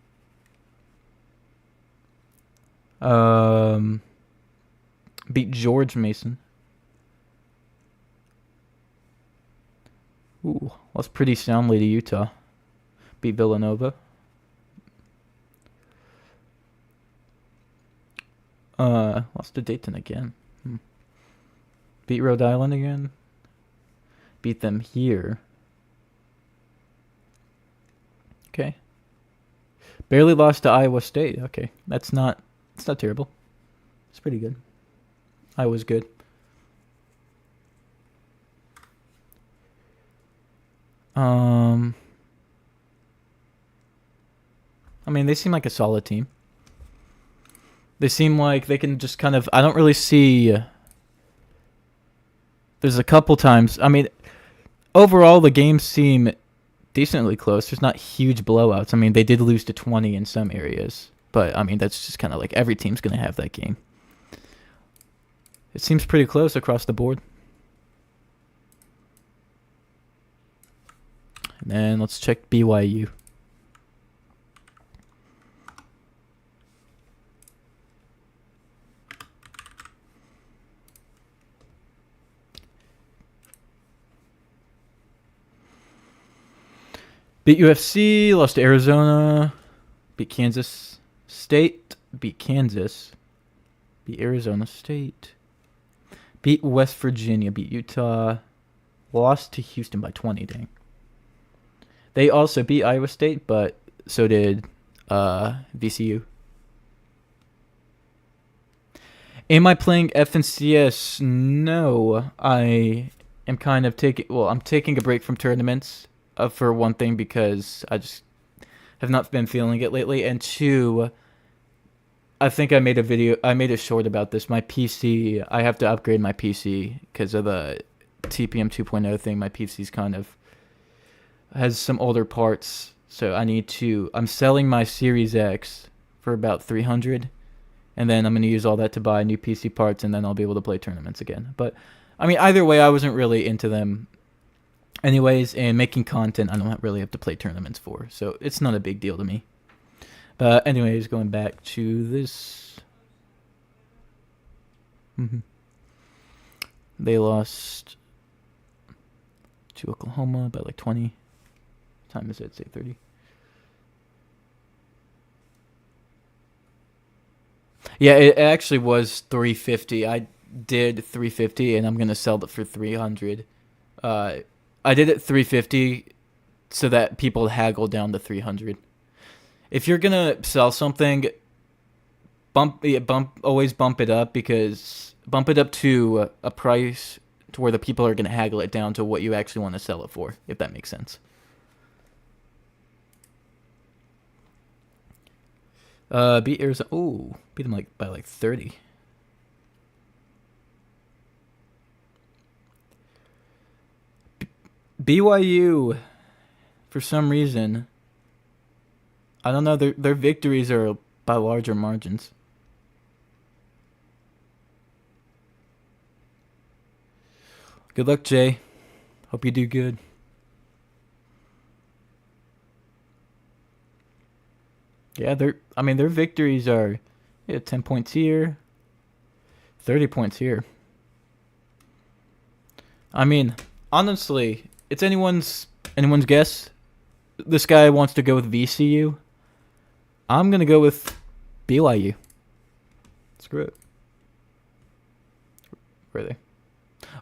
Beat George Mason. Ooh, lost pretty soundly to Utah. Beat Villanova. Lost to Dayton again. Beat Rhode Island again. Beat them here. Okay. Barely lost to Iowa State. Okay, that's not terrible. It's pretty good. Iowa's good. I mean, they seem like a solid team. They seem like they can just kind of... I don't really see... There's a couple times... I mean, overall, the games seem decently close. There's not huge blowouts. I mean, they did lose to 20 in some areas. But, I mean, that's just kind of like every team's going to have that game. It seems pretty close across the board. And then let's check BYU. Beat UFC, lost to Arizona, beat Kansas State, beat Kansas, beat Arizona State, Beat West Virginia. Beat Utah. Lost to Houston by 20. Dang. They also beat Iowa State, but so did VCU. Am I playing FNCS? No, I am kind of taking. Well, I'm taking a break from tournaments. For one thing, because I just have not been feeling it lately, and two, I think I made a video. I made a short about this. My PC. I have to upgrade my PC because of the TPM 2.0 thing. My PC's kind of has some older parts, so I need to. I'm selling my Series X for about 300, and then I'm gonna use all that to buy new PC parts, and then I'll be able to play tournaments again. But I mean, either way, I wasn't really into them, anyways. And making content, I don't really have to play tournaments for, so it's not a big deal to me. But anyways, going back to this, they lost to Oklahoma by like 20. Time is it? Say 30. Yeah, it actually was 350. I did 350, and I'm gonna sell it for 300. I did it 350 so that people haggle down to 300. If you're gonna sell something, always bump it up, because bump it up to a price to where the people are gonna haggle it down to what you actually want to sell it for, if that makes sense. Beat Arizona. Ooh, beat them by like 30. BYU, for some reason, I don't know. Their victories are by larger margins. Good luck, Jay. Hope you do good. Yeah, their victories are 10 points here, 30 points here. I mean, honestly, it's anyone's guess. This guy wants to go with VCU. I'm gonna go with BYU. Screw it. Where are they?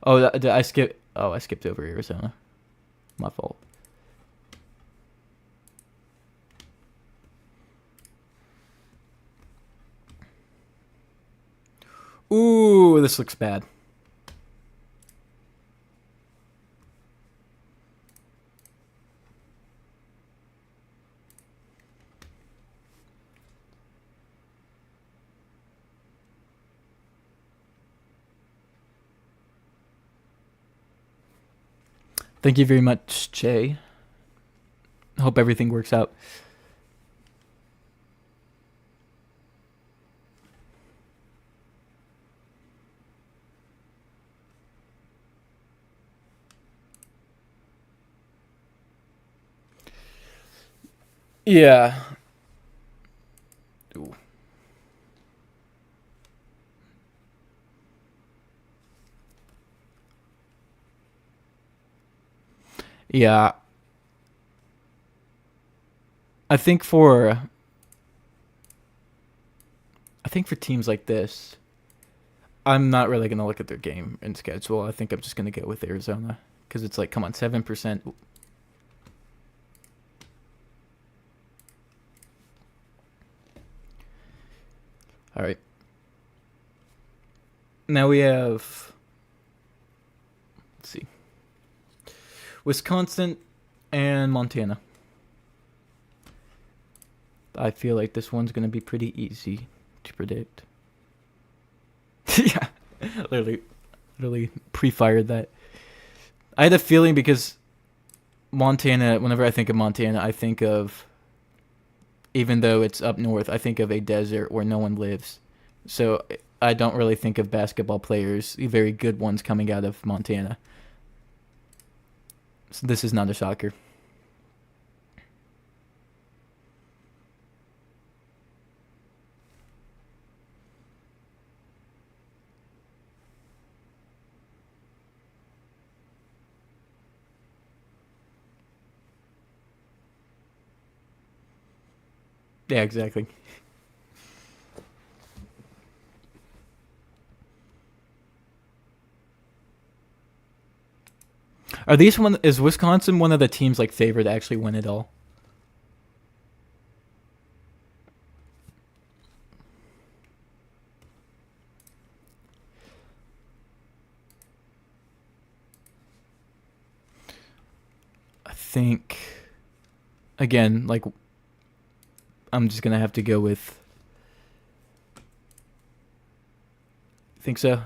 Oh, I skipped. Oh, I skipped over Arizona. My fault. Ooh, this looks bad. Thank you very much, Jay. Hope everything works out. Yeah. Ooh. Yeah. I think for teams like this, I'm not really gonna look at their game and schedule. I think I'm just gonna go with Arizona, because it's like, come on, 7%. All right. Now we have, let's see, Wisconsin and Montana. I feel like this one's gonna be pretty easy to predict. Yeah, literally pre-fired that. I had a feeling, because Montana, whenever I think of Montana, I think of, even though it's up north, I think of a desert where no one lives. So I don't really think of basketball players, very good ones, coming out of Montana. So this is not a shocker. Yeah, exactly. Is Wisconsin one of the teams like favored to actually win it all? I think again, like I'm just gonna have to go with. Think so.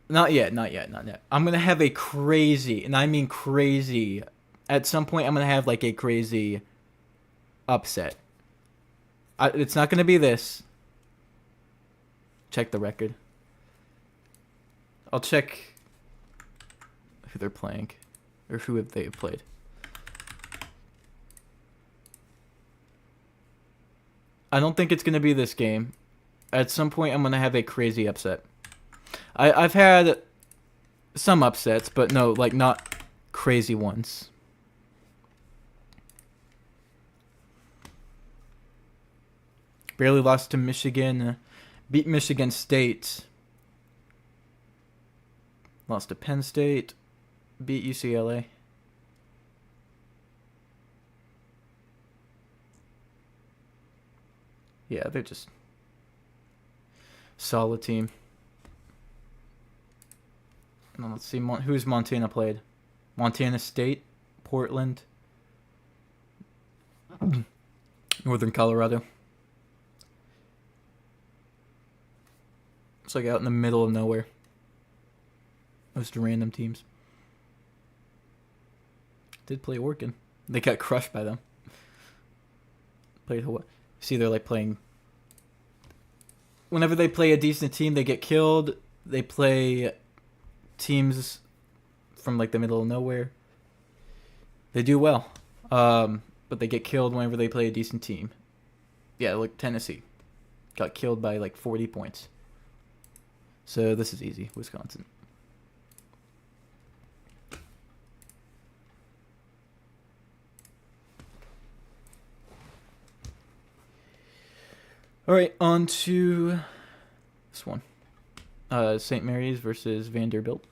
Not yet, not yet, not yet. I'm gonna have a crazy, and I mean crazy. At some point, I'm gonna have like a crazy upset. It's not gonna be this. Check the record. I'll check who they're playing, or who have they played. I don't think it's gonna be this game. At some point, I'm gonna have a crazy upset. I've had some upsets, but no, like not crazy ones. Barely lost to Michigan. Beat Michigan State. Lost to Penn State. Beat UCLA. Yeah, they're just solid team. Now let's see who's Montana played. Montana State, Portland, Northern Colorado. It's like out in the middle of nowhere. Most random teams. Did play Oregon. They got crushed by them. Played Hawaii. See, they're like playing. Whenever they play a decent team, they get killed. They play teams from like the middle of nowhere. They do well, but they get killed whenever they play a decent team. Yeah, like Tennessee got killed by like 40 points. So this is easy, Wisconsin. All right, on to this one. St. Mary's versus Vanderbilt.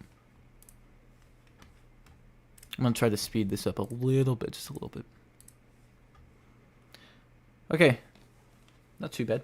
I'm going to try to speed this up a little bit, just a little bit. Okay. Not too bad.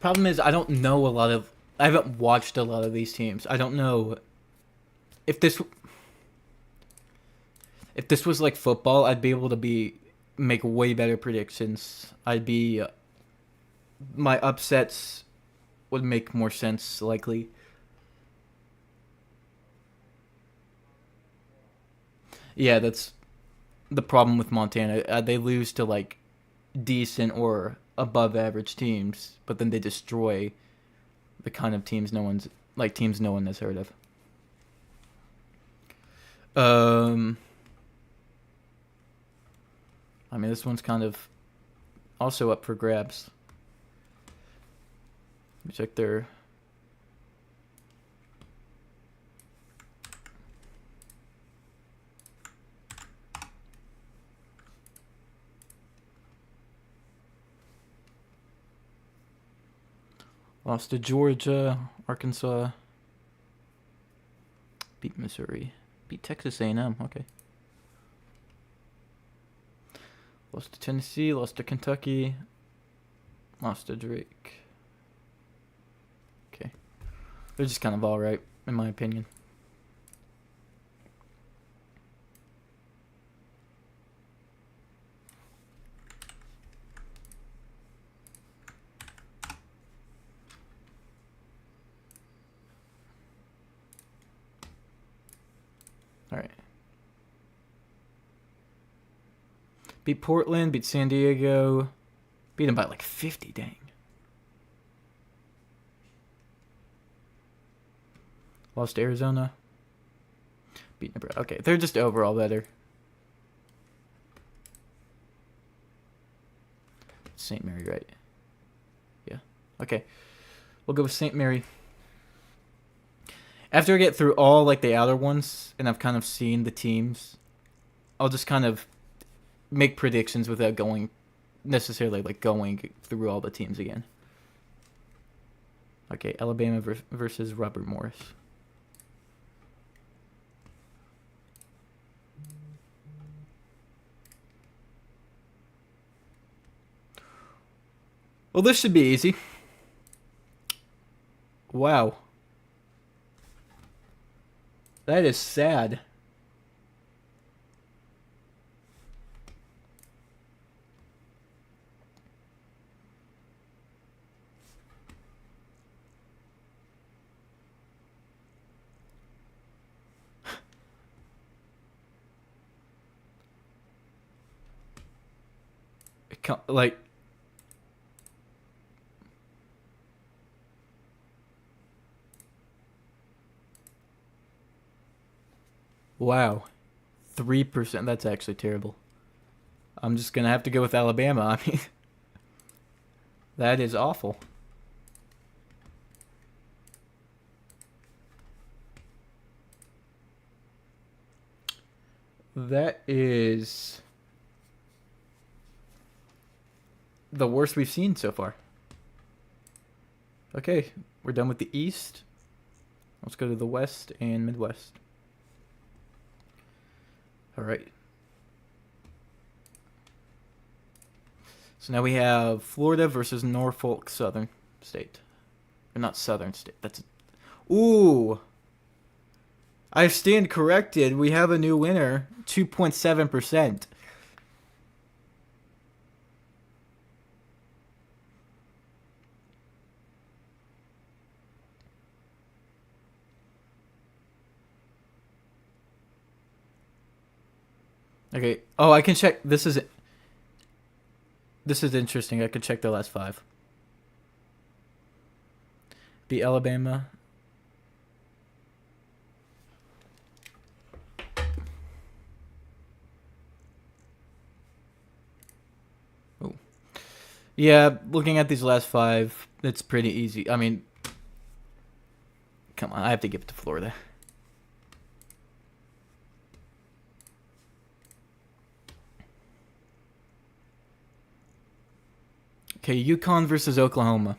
Problem is, I don't know a lot of. I haven't watched a lot of these teams. I don't know if this. If this was like football, I'd be able to make way better predictions. I'd be. My upsets would make more sense, likely. Yeah, that's the problem with Montana. They lose to like decent or above average teams, but then they destroy the kind of teams teams no one has heard of. I mean, this one's kind of also up for grabs. Let me check their. Lost to Georgia, Arkansas. Beat Missouri. Beat Texas A&M. Okay. Lost to Tennessee. Lost to Kentucky. Lost to Drake. Okay. They're just kind of all right, in my opinion. All right. Beat Portland, beat San Diego. Beat them by like 50, dang. Lost to Arizona. Beat Nebraska. Okay, they're just overall better. St. Mary, right? Yeah. Okay. We'll go with St. Mary. After I get through all like the outer ones and I've kind of seen the teams, I'll just kind of make predictions without going necessarily like going through all the teams again. Okay, Alabama versus Robert Morris. Well, this should be easy. Wow. That is sad. Like, wow. 3%. That's actually terrible. I'm just going to have to go with Alabama. I mean, that is awful. That is the worst we've seen so far. Okay, we're done with the East. Let's go to the West and Midwest. All right. So now we have Florida versus Norfolk Southern State. Or not Southern State. That's... Ooh. I stand corrected. We have a new winner. 2.7%. Okay. Oh, I can check. This is interesting. I can check the last 5. Beat Alabama. Oh. Yeah, looking at these last 5, it's pretty easy. I mean, come on. I have to give it to Florida. Okay, UConn versus Oklahoma.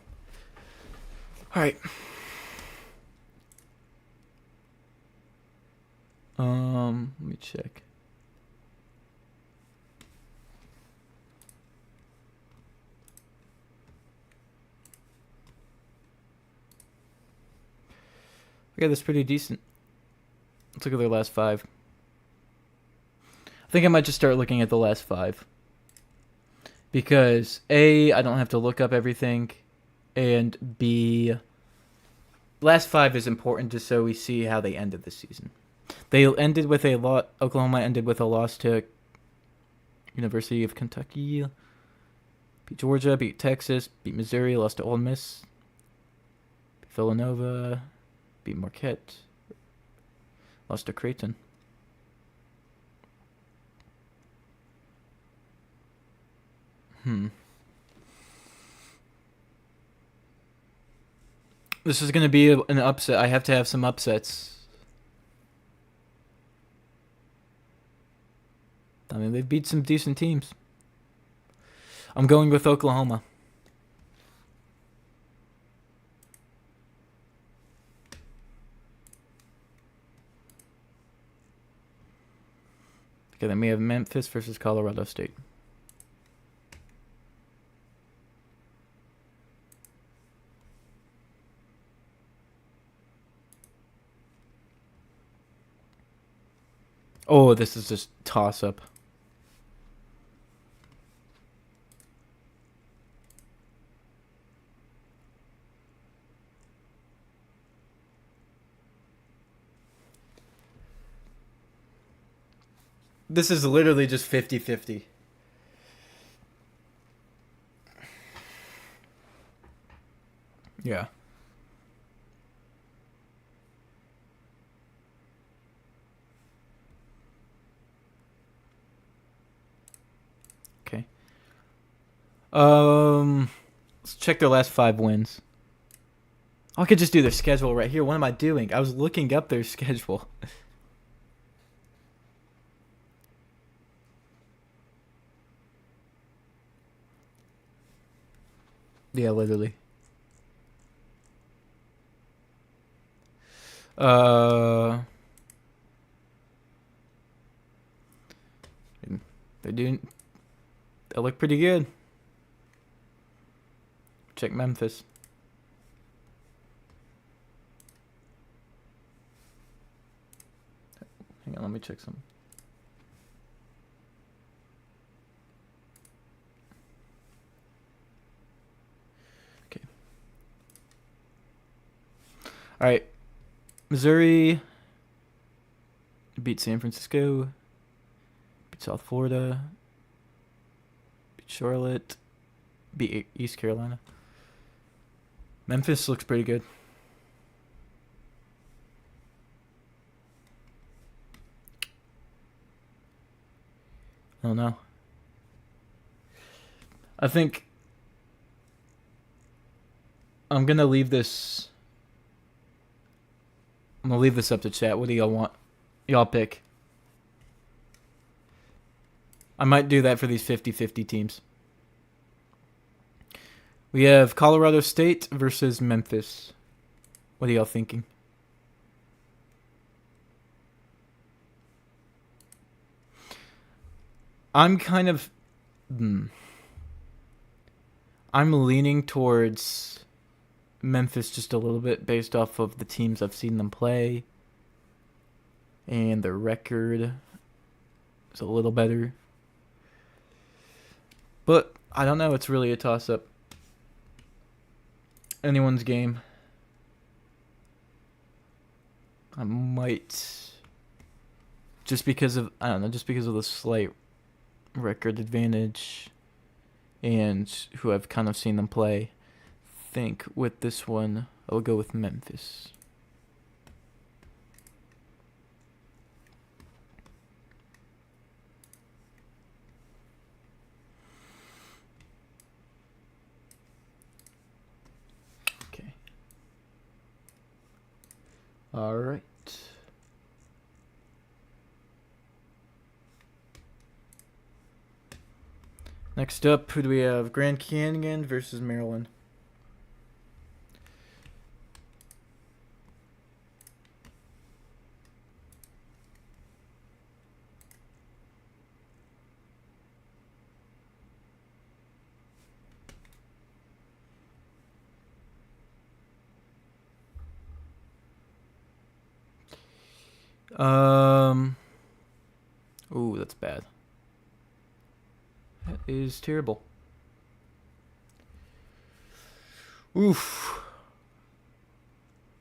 All right. Let me check. Okay, that's pretty decent. Let's look at their last 5. I think I might just start looking at the last 5. Because A, I don't have to look up everything, and B, last 5 is important just so we see how they ended the season. They ended with a lot. Oklahoma ended with a loss to University of Kentucky. Beat Georgia, beat Texas, beat Missouri, lost to Ole Miss. Beat Villanova, beat Marquette, lost to Creighton. This is going to be an upset. I have to have some upsets. I mean, they've beat some decent teams. I'm going with Oklahoma. Okay, then we have Memphis versus Colorado State. Oh, this is just toss-up. This is literally just 50-50. Yeah. Let's check their last 5 wins. I could just do their schedule right here. What am I doing? I was looking up their schedule. Yeah, literally. Uh, they're doing. They look pretty good. Check Memphis. Hang on, let me check some. Okay. All right. Missouri beat San Francisco. Beat South Florida. Beat Charlotte. Beat East Carolina. Memphis looks pretty good. I don't know. I think I'm gonna leave this. I'm gonna leave this up to chat. What do y'all want? Y'all pick. I might do that for these 50-50 teams. We have Colorado State versus Memphis. What are y'all thinking? I'm kind of... I'm leaning towards Memphis just a little bit based off of the teams I've seen them play. And their record is a little better. But I don't know. It's really a toss-up. Anyone's game. I might... Just because of... I don't know. Just because of the slight record advantage and who I've kind of seen them play, think with this one I'll go with Memphis. Okay. All right. Next up, who do we have? Grand Canyon versus Maryland. Ooh, that's bad. That is terrible. Oof.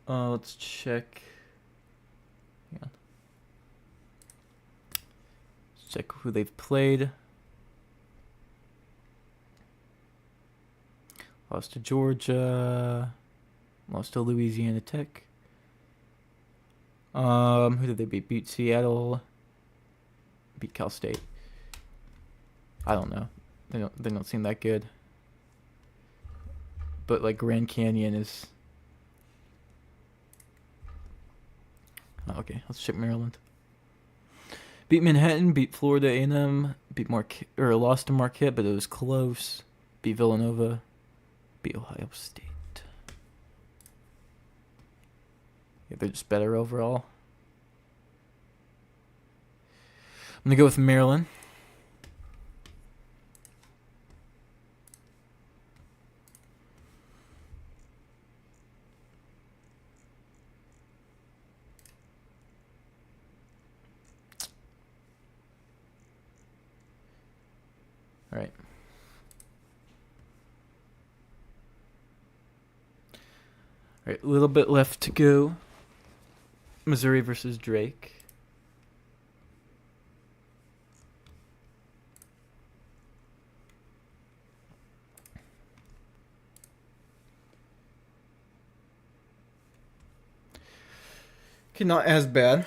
Let's check. Hang on. Let's check who they've played. Lost to Georgia. Lost to Louisiana Tech. Who did they beat? Beat Seattle. Beat Cal State. I don't know. They don't seem that good. But like Grand Canyon is. Oh, okay, let's check Maryland. Beat Manhattan. Beat Florida A&M. Beat lost to Marquette, but it was close. Beat Villanova. Beat Ohio State. Yeah, they're just better overall. I'm gonna go with Maryland. All right. All right, a little bit left to go. Missouri versus Drake. Okay, not as bad.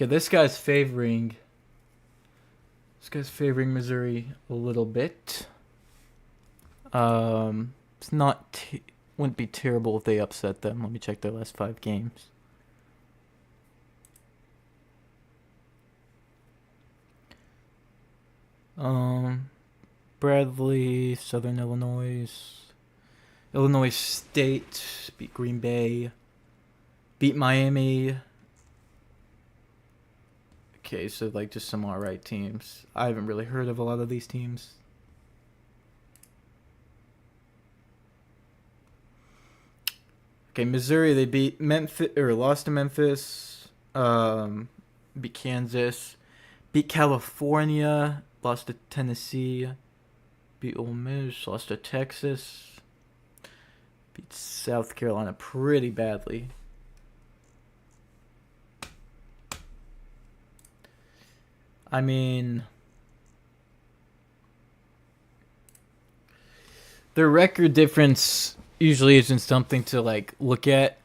Okay, this guy's favoring Missouri a little bit. It's not wouldn't be terrible if they upset them. Let me check their last 5 games. Bradley, Southern Illinois, Illinois State beat Green Bay, beat Miami. Okay, so like just some alright teams. I haven't really heard of a lot of these teams. Okay, Missouri, they beat Memphis or lost to Memphis. Beat Kansas, beat California, lost to Tennessee, beat Ole Miss, lost to Texas, beat South Carolina pretty badly. I mean, their record difference usually isn't something to like look at,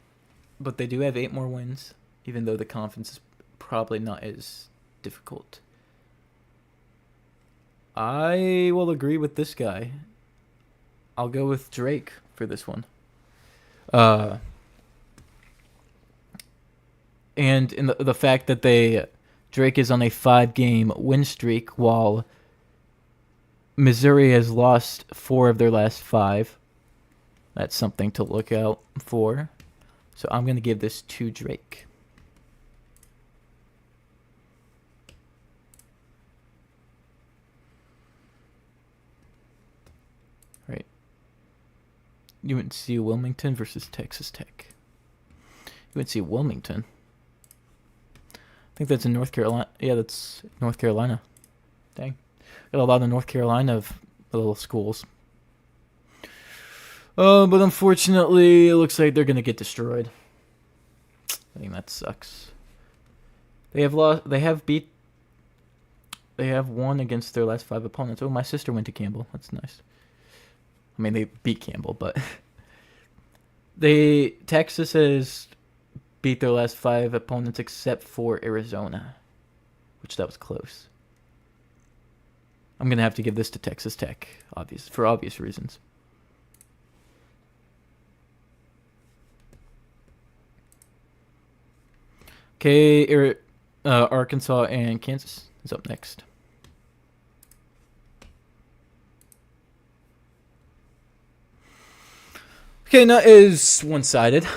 but they do have 8 more wins, even though the conference is probably not as difficult. I will agree with this guy. I'll go with Drake for this one. And in the fact that Drake is on a 5-game win streak, while Missouri has lost 4 of their last 5. That's something to look out for. So I'm going to give this to Drake. Right. UNC Wilmington versus Texas Tech. UNC Wilmington. I think that's in North Carolina. Yeah, that's North Carolina. Dang. Got a lot of North Carolina of little schools. But unfortunately, it looks like they're going to get destroyed. I think that sucks. They have won against their last 5 opponents. Oh, my sister went to Campbell. That's nice. I mean, they beat Campbell, but Texas has beat their last 5 opponents except for Arizona, which that was close. I'm going to have to give this to Texas Tech, for obvious reasons. Okay, Arkansas and Kansas is up next. Okay, that is one-sided.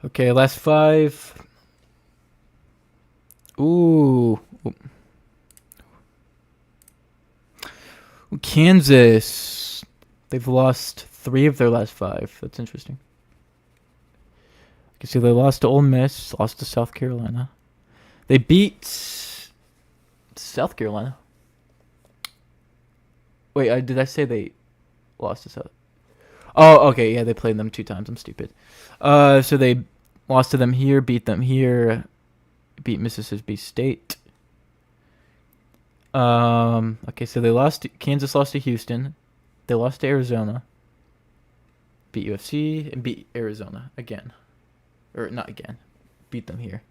Okay, last 5. Ooh. Kansas. They've lost 3 of their last 5. That's interesting. You can see they lost to Ole Miss, lost to South Carolina. They beat South Carolina. Wait, did I say they lost to South? Oh, okay, yeah, they played them 2 times. I'm stupid. So they lost to them here, beat them here, beat Mississippi State. Okay, so Kansas lost to Houston. They lost to Arizona. Beat UFC and beat Arizona again. Or not again. Beat them here.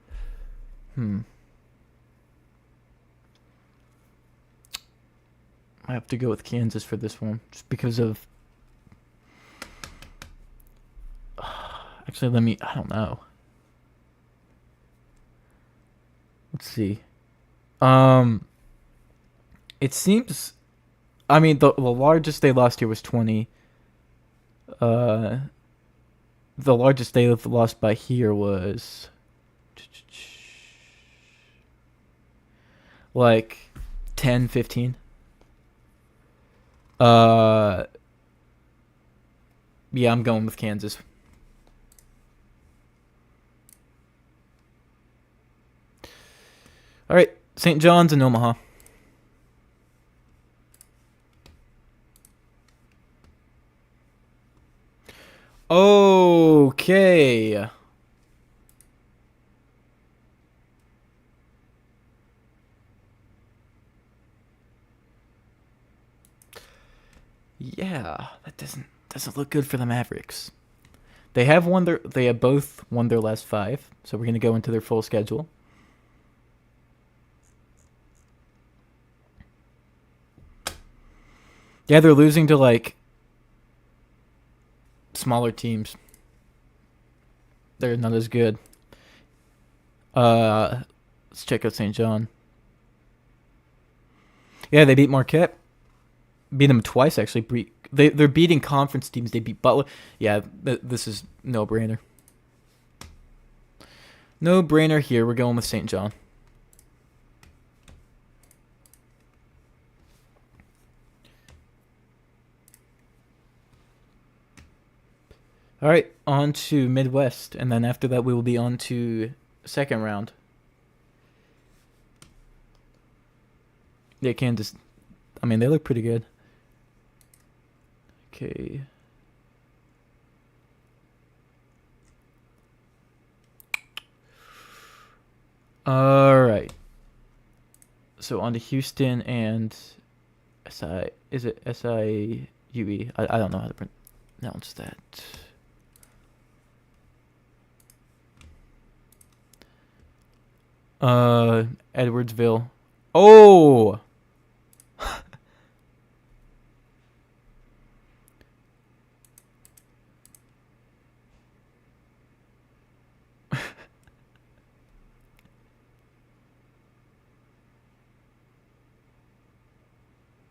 I have to go with Kansas for this one, just because of... Actually, I don't know. Let's see. It seems... I mean, the largest they lost here was 20. The largest they have lost by here was... like 10, 15. Yeah, I'm going with Kansas. All right, St. John's and Omaha. Okay. Yeah, that doesn't look good for the Mavericks. They have both won their last 5, so we're gonna go into their full schedule. Yeah, they're losing to like smaller teams. They're not as good. Let's check out St. John. Yeah, they beat Marquette. Beat them twice actually. They're beating conference teams. They beat Butler. Yeah, this is no brainer. No brainer here. We're going with St. John. All right, on to Midwest, and then after that we will be on to second round. Yeah, Kansas. I mean, they look pretty good. Okay. All right. So on to Houston and SI. Is it SIUE? I don't know how to pronounce that. Edwardsville. Oh.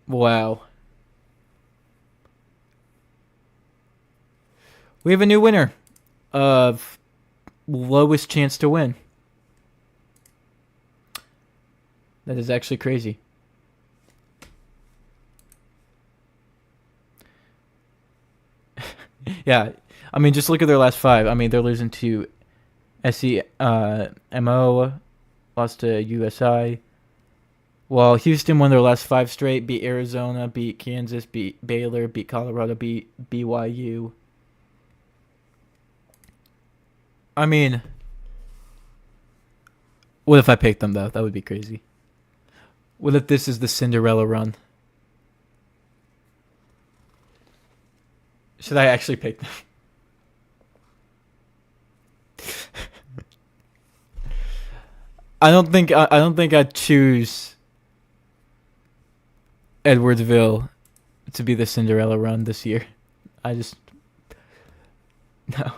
Wow. We have a new winner of lowest chance to win. That is actually crazy. Yeah, I mean, just look at their last 5. I mean, they're losing to SEMO, lost to USI. Well, Houston won their last 5 straight, beat Arizona, beat Kansas, beat Baylor, beat Colorado, beat BYU. I mean, what if I picked them, though? That would be crazy. What if this is the Cinderella run? Should I actually pick them? I don't think I'd choose Edwardsville to be the Cinderella run this year. I just no.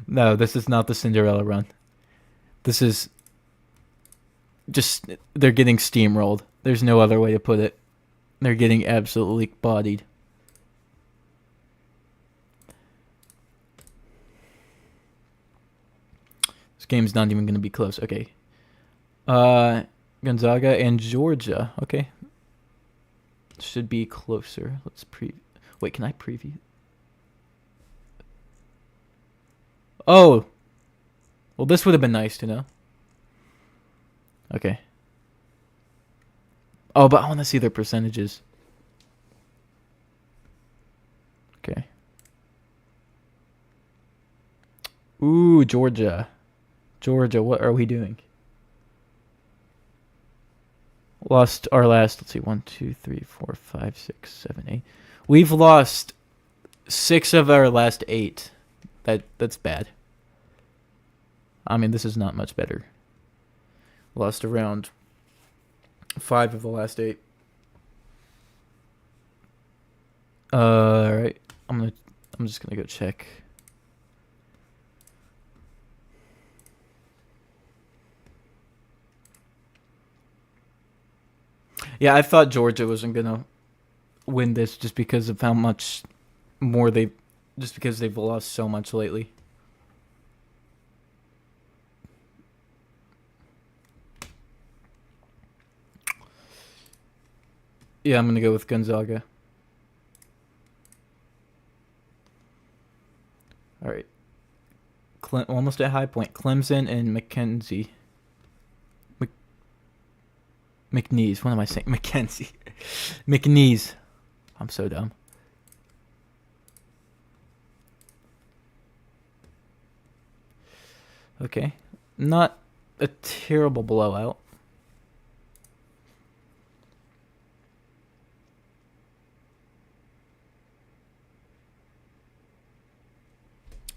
No, this is not the Cinderella run. This is just they're getting steamrolled. There's no other way to put it. They're getting absolutely bodied. This game's not even going to be close. Okay. Gonzaga and Georgia. Okay. Should be closer. Let's Wait, can I preview? Oh. Well, this would have been nice to know. Okay. Oh, but I want to see their percentages. Okay. Ooh, Georgia. Georgia, what are we doing? Lost our last, let's see, 1, 2, 3, 4, 5, 6, 7, 8. We've lost 6 of our last 8. That's bad. I mean, this is not much better. Lost around 5 of the last 8. All right. I'm just gonna go check. Yeah, I thought Georgia wasn't gonna win this just because of how much more just because they've lost so much lately. Yeah, I'm gonna go with Gonzaga. All right. Almost at High Point. Clemson and Mackenzie. McNeese. What am I saying? Mackenzie. McNeese. I'm so dumb. Okay. Not a terrible blowout.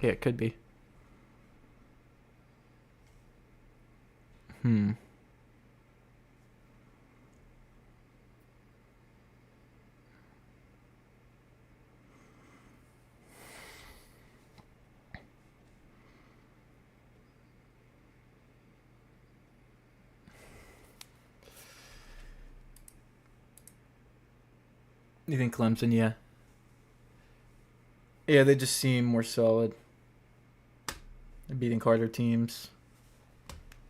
Yeah, it could be. Hmm. You think Clemson? Yeah. Yeah, they just seem more solid. They're beating Carter teams.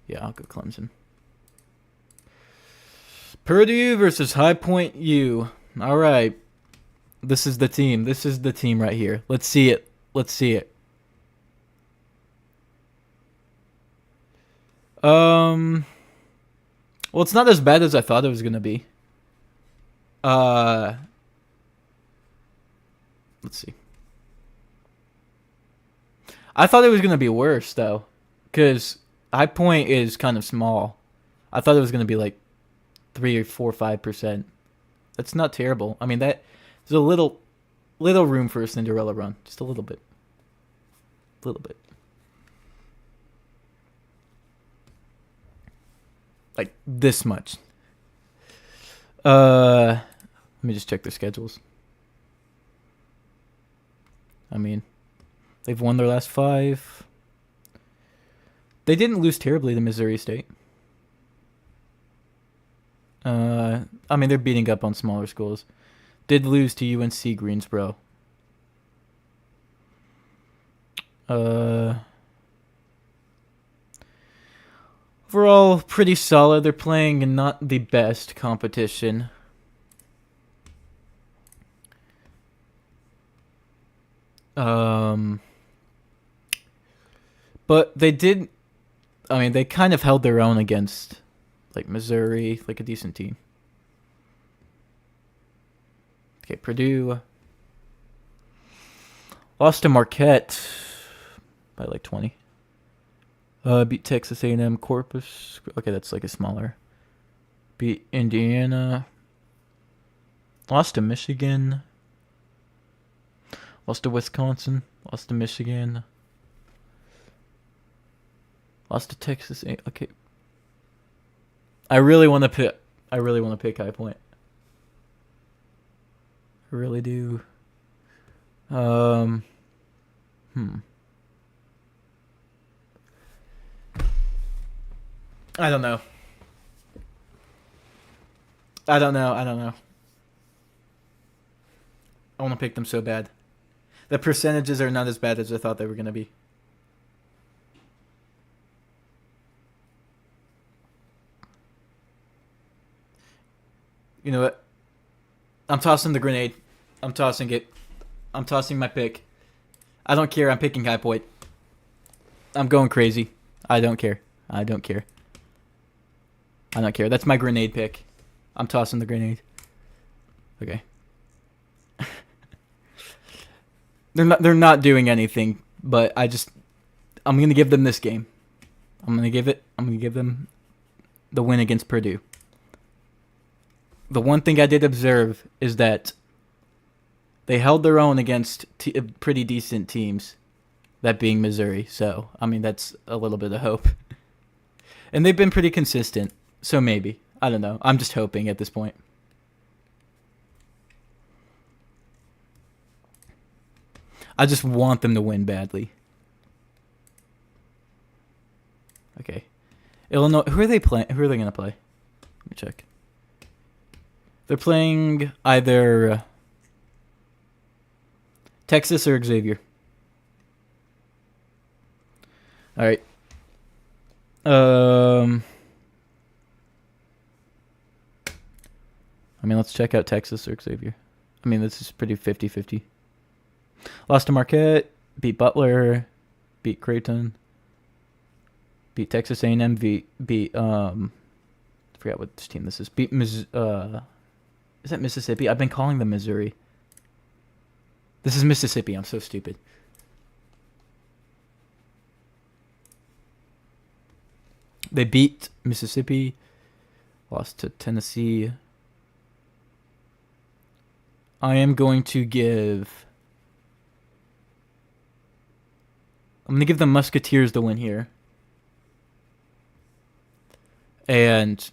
Yeah, I'll go Clemson. Purdue versus High Point U. All right. This is the team. This is the team right here. Let's see it. Let's see it. Well, it's not as bad as I thought it was gonna be. Uh, let's see. I thought it was gonna be worse though, because High Point is kind of small. I thought it was gonna be like 3 or 4, 5%. That's not terrible. I mean, that there's a little room for a Cinderella run, just a little bit, like this much. Let me just check their schedules. I mean, they've won their last 5. They didn't lose terribly to Missouri State. I mean, they're beating up on smaller schools. Did lose to UNC Greensboro. Overall, pretty solid. They're playing in not the best competition. But they did. I mean, they kind of held their own against, like, Missouri, like a decent team. Okay, Purdue lost to Marquette by like 20. Beat Texas A&M Corpus. Okay, that's like a smaller. Beat Indiana. Lost to Michigan. Lost to Wisconsin. Lost to Michigan. Lost to Texas A. Okay. I really want to pick High Point. I really do. I don't know. I don't know. I want to pick them so bad. The percentages are not as bad as I thought they were going to be. You know what? I'm tossing the grenade. I'm tossing it. I'm tossing my pick. I don't care. I'm picking High Point. I'm going crazy. I don't care. That's my grenade pick. I'm tossing the grenade. Okay. They're not doing anything, but I'm gonna give them this game. I'm gonna give them the win against Purdue. The one thing I did observe is that they held their own against pretty decent teams, that being Missouri. So, I mean, that's a little bit of hope. And they've been pretty consistent, so maybe. I don't know. I'm just hoping at this point. I just want them to win badly. Okay. Illinois, who are they playing? Who are they going to play? Let me check. They're playing either Texas or Xavier. All right. I mean, let's check out Texas or Xavier. I mean, this is pretty 50-50. Lost to Marquette, beat Butler, beat Creighton, beat Texas A&M, beat I forgot what team this is. Beat is that Mississippi? I've been calling them Missouri. This is Mississippi. I'm so stupid. They beat Mississippi, lost to Tennessee. I am going to give... I'm going to give the Musketeers the win here. And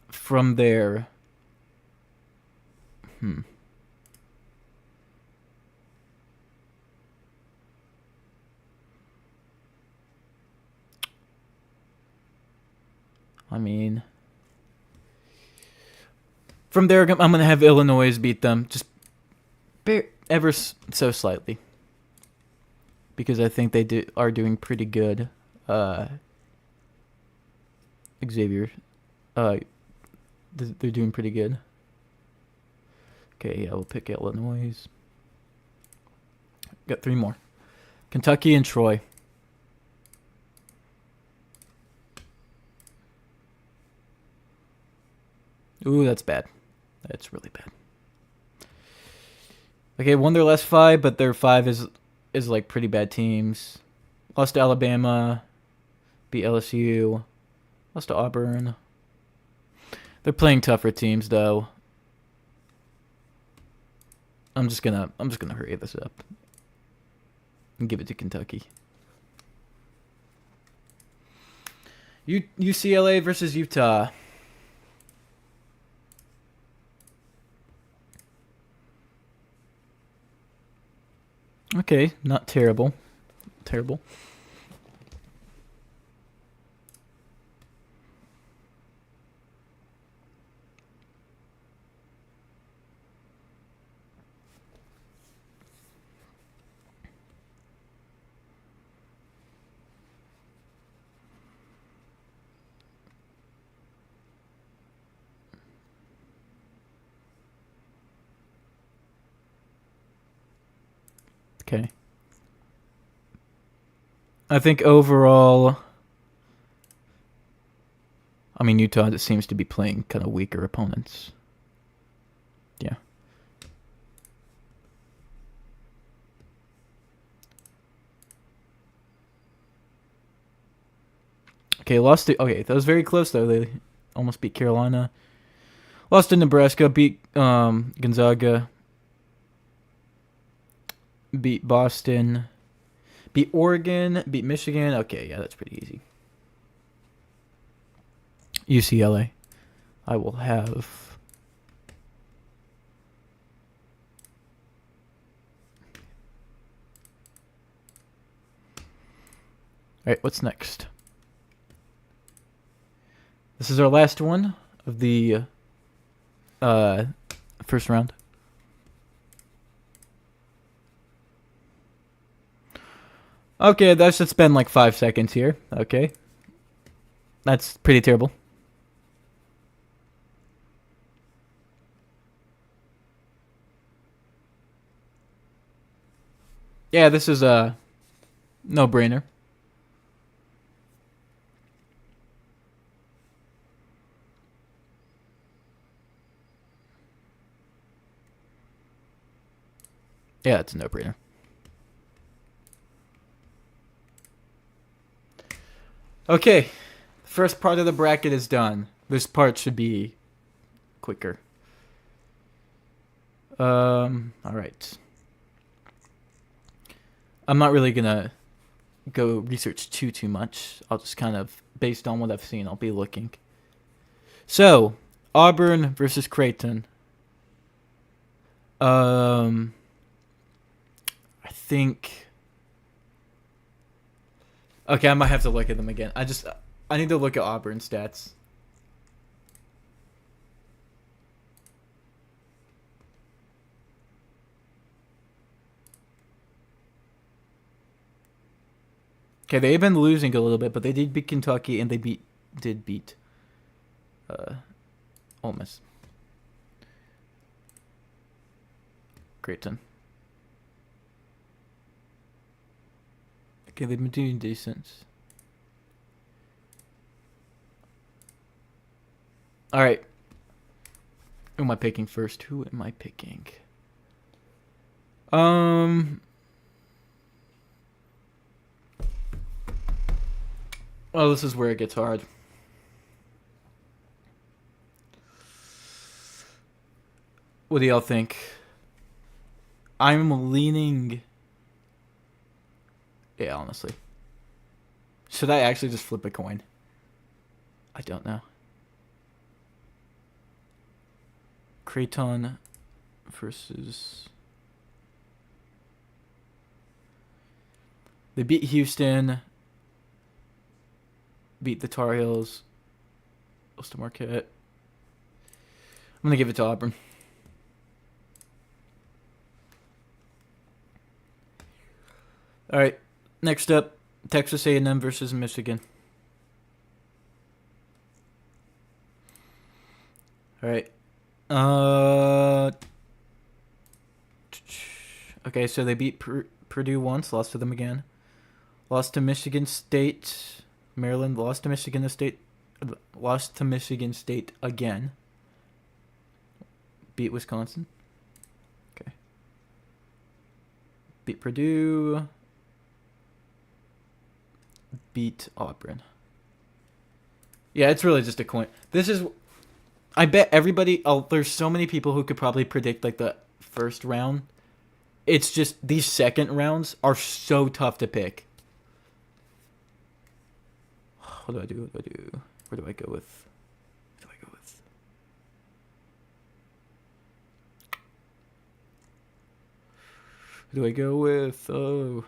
from there... I mean... From there, I'm going to have Illinois beat them. Just ever so slightly. Because I think they are doing pretty good. Xavier. They're doing pretty good. Okay, yeah, we'll pick Illinois. Got 3 more. Kentucky and Troy. Ooh, that's bad. That's really bad. Okay, won their last 5, but their 5 is like pretty bad teams. Lost to Alabama, beat LSU, lost to Auburn. They're playing tougher teams though. I'm just gonna hurry this up and give it to Kentucky. UCLA versus Utah. Okay, not terrible. Terrible. Okay. I think overall, I mean, Utah just seems to be playing kind of weaker opponents. Yeah. Okay, lost to... Okay, that was very close, though. They almost beat Carolina. Lost to Nebraska, beat Gonzaga. Beat Boston. Beat Oregon. Beat Michigan. Okay, yeah, that's pretty easy. UCLA. I will have... Alright, what's next? This is our last one of the first round. Okay, that should spend like 5 seconds here. Okay. That's pretty terrible. Yeah, this is a no-brainer. Yeah, it's a no-brainer. Okay, first part of the bracket is done. This part should be quicker. All right. I'm not really gonna go research too much. I'll just kind of, based on what I've seen, I'll be looking. So, Auburn versus Creighton. I think... Okay, I might have to look at them again. I need to look at Auburn stats. Okay, they've been losing a little bit, but they did beat Kentucky and they did beat Ole Miss. Creighton. Okay, they've been doing decent. Alright. Who am I picking first? Who am I picking? Oh, this is where it gets hard. What do y'all think? I'm leaning... Yeah, honestly. Should I actually just flip a coin? I don't know. Creighton versus... They beat Houston. Beat the Tar Heels. Lost to Marquette. I'm going to give it to Auburn. All right. Next up, Texas A&M versus Michigan. All right. Okay, so they beat Purdue once, lost to them again. Lost to Michigan State. Maryland lost to Michigan State. Lost to Michigan State again. Beat Wisconsin. Okay. Beat Purdue. Beat Auburn. Yeah, it's really just a coin. This is... I bet everybody... Oh, there's so many people who could probably predict, like, the first round. It's just... These second rounds are so tough to pick. What do I do? What do I do? Where do I go with... Where do I go with... Who do I go with? Oh...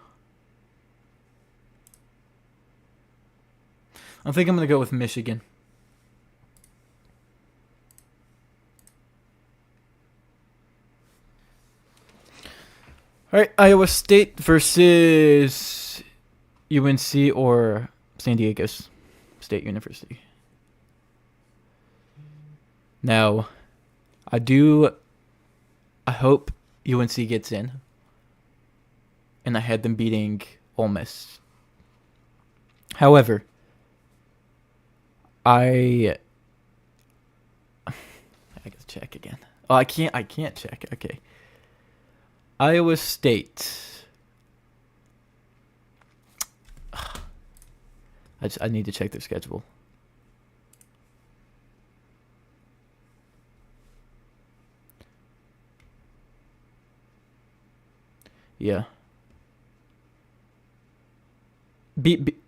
I think I'm going to go with Michigan. All right, Iowa State versus UNC or San Diego State University. Now, I hope UNC gets in. And I had them beating Ole Miss. However, I gotta check again. Oh, I can't check. Okay. Iowa State. I need to check their schedule. Yeah.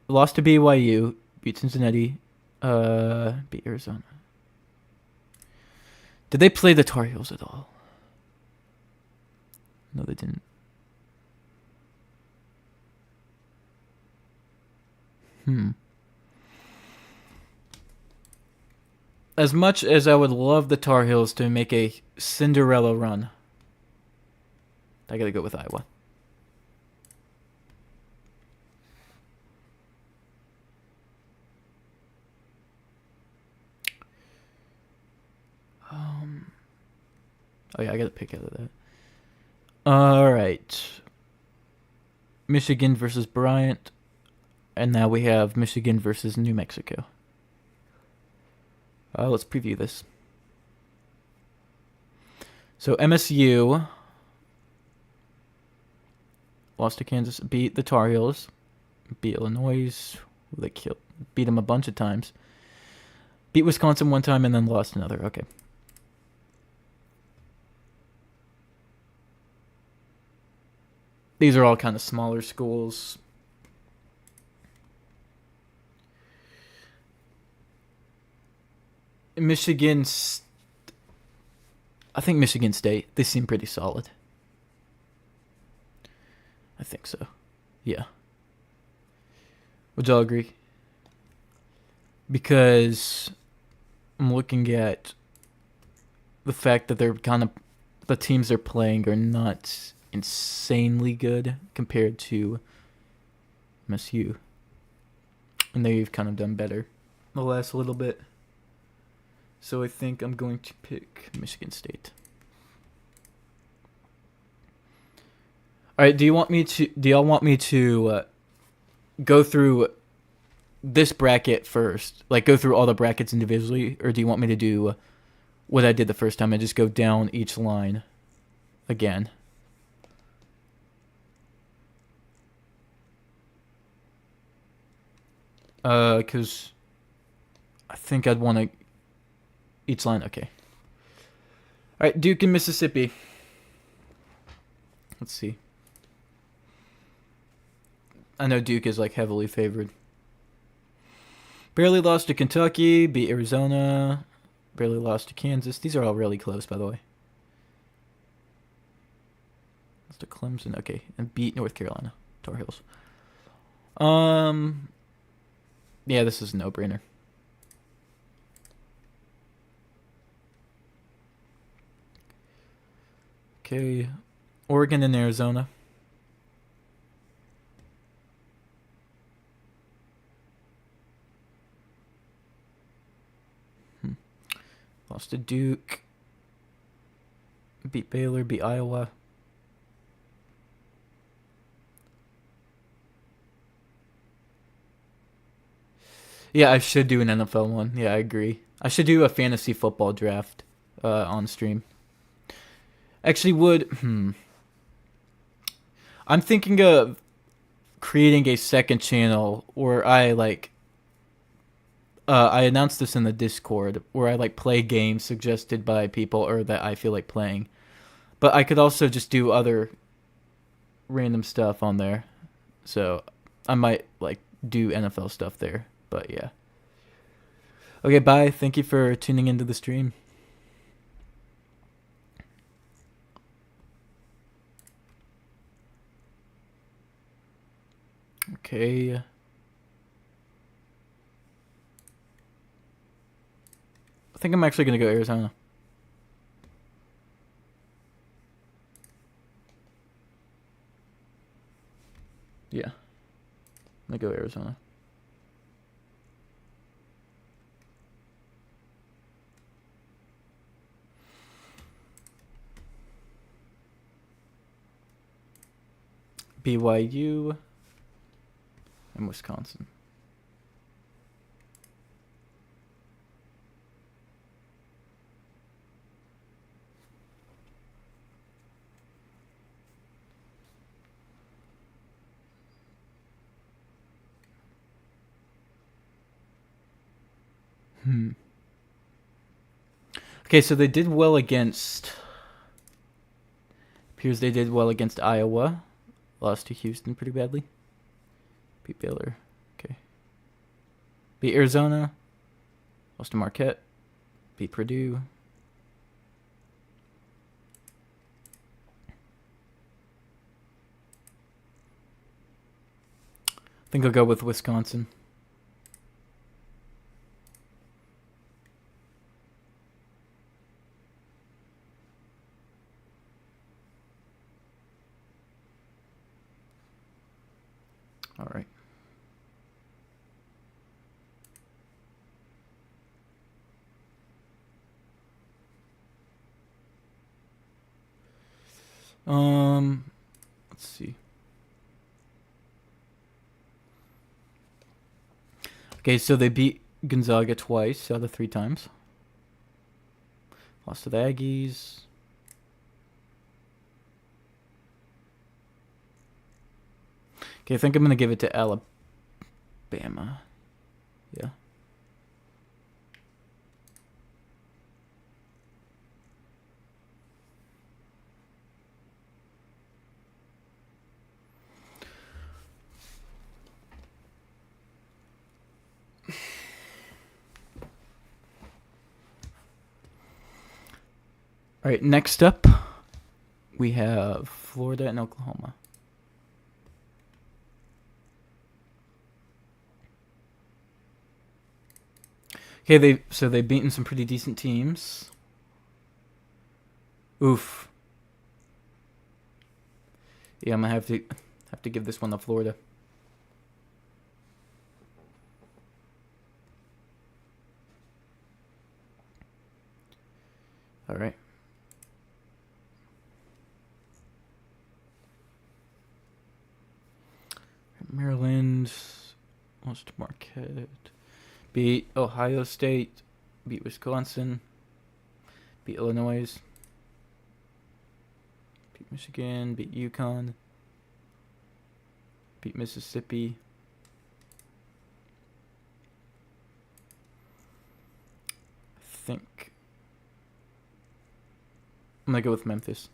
Lost to BYU, beat Cincinnati, beat Arizona. Did they play the Tar Heels at all? No, they didn't. As much as I would love the Tar Heels to make a Cinderella run, I gotta go with Iowa. Oh yeah, I gotta pick out of that. All right. Michigan versus Bryant, and now we have Michigan versus New Mexico. Let's preview this. So MSU lost to Kansas, beat the Tar Heels, beat Illinois. They beat them a bunch of times. Beat Wisconsin one time and then lost another. Okay. These are all kind of smaller schools. Michigan, I think Michigan State. They seem pretty solid. I think so. Yeah. Would y'all agree? Because I'm looking at the fact that they're kind of... The teams they're playing are not insanely good compared to MSU. And they've kind of done better the last little bit. So I think I'm going to pick Michigan State. All right, do y'all want me to go through this bracket first? Like go through all the brackets individually, or do you want me to do what I did the first time and just go down each line again? Because I think I'd want to each line. Okay. All right, Duke and Mississippi. Let's see. I know Duke is like heavily favored. Barely lost to Kentucky, beat Arizona, barely lost to Kansas. These are all really close, by the way. Lost to Clemson, okay, and beat North Carolina, Tar Heels. Yeah, this is a no-brainer. Okay, Oregon and Arizona. Lost to Duke. Beat Baylor, beat Iowa. Yeah, I should do an NFL one. Yeah, I agree. I should do a fantasy football draft on stream. Actually, I'm thinking of creating a second channel where I announced this in the Discord where I like play games suggested by people or that I feel like playing. But I could also just do other random stuff on there. So I might like do NFL stuff there. But yeah. Okay, bye. Thank you for tuning into the stream. Okay. I think I'm actually going to go Arizona. Yeah. I'm going to go Arizona. BYU and Wisconsin. Okay, so they did well against. Appears they did well against Iowa. Lost to Houston pretty badly. Beat Baylor. Okay. Beat Arizona. Lost to Marquette. Beat Purdue. I think I'll go with Wisconsin. All right. Let's see. Okay, so they beat Gonzaga twice out of 3 times. Lost to the Aggies. Okay, I think I'm going to give it to Alabama. Yeah. All right, next up, we have Florida and Oklahoma. Okay, they've beaten some pretty decent teams. Oof. Yeah, I'm gonna have to give this one to Florida. All right. Maryland lost to Marquette. Beat Ohio State. Beat Wisconsin. Beat Illinois. Beat Michigan. Beat UConn. Beat Mississippi. think I'm gonna go with Memphis.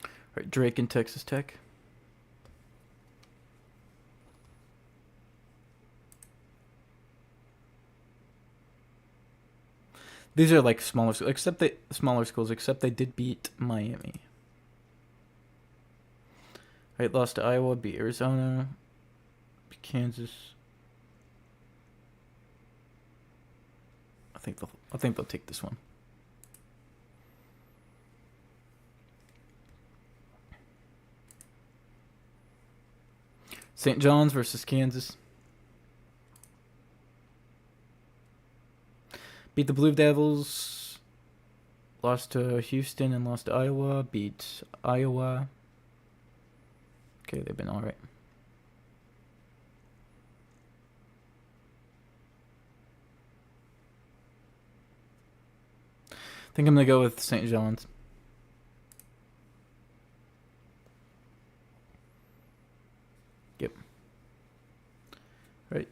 All right, Drake and Texas Tech. These are like smaller, except they did beat Miami. Right, lost to Iowa, beat Arizona, beat Kansas. I think they'll take this one. St. John's versus Kansas. Beat the Blue Devils. Lost to Houston and lost to Iowa. Beat Iowa. Okay, they've been alright. I think I'm going to go with St. John's. Yep. Right.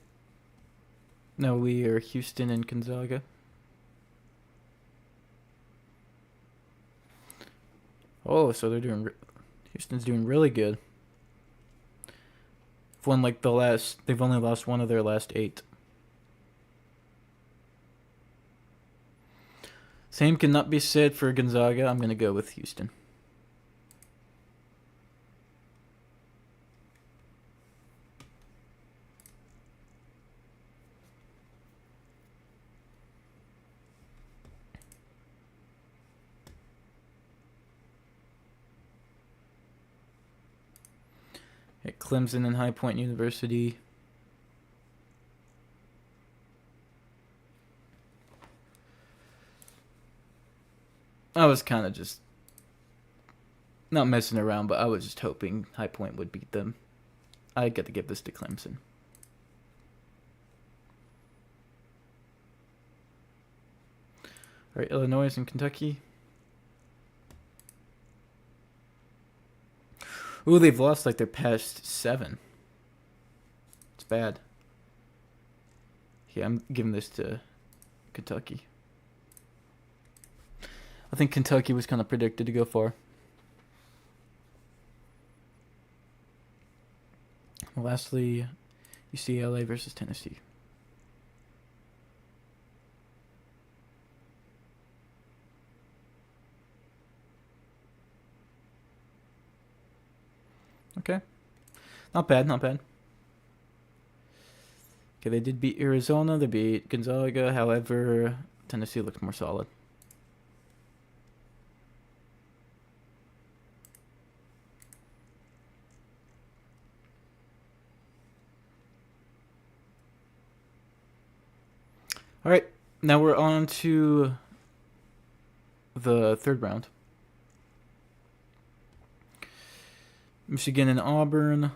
Now we are Houston and Gonzaga. Oh, so they're doing... Houston's doing really good. Won like they've only lost one of their last 8. Same cannot be said for Gonzaga. I'm going to go with Houston. At Clemson and High Point University. I was kind of just not messing around, but I was just hoping High Point would beat them. I got to give this to Clemson. All right, Illinois and Kentucky. Ooh, they've lost like their past 7. It's bad. Yeah, I'm giving this to Kentucky. I think Kentucky was kind of predicted to go far. Lastly, UCLA versus Tennessee. Okay. Not bad, not bad. Okay, they did beat Arizona. They beat Gonzaga. However, Tennessee looks more solid. All right, now we're on to the third round. Michigan and Auburn.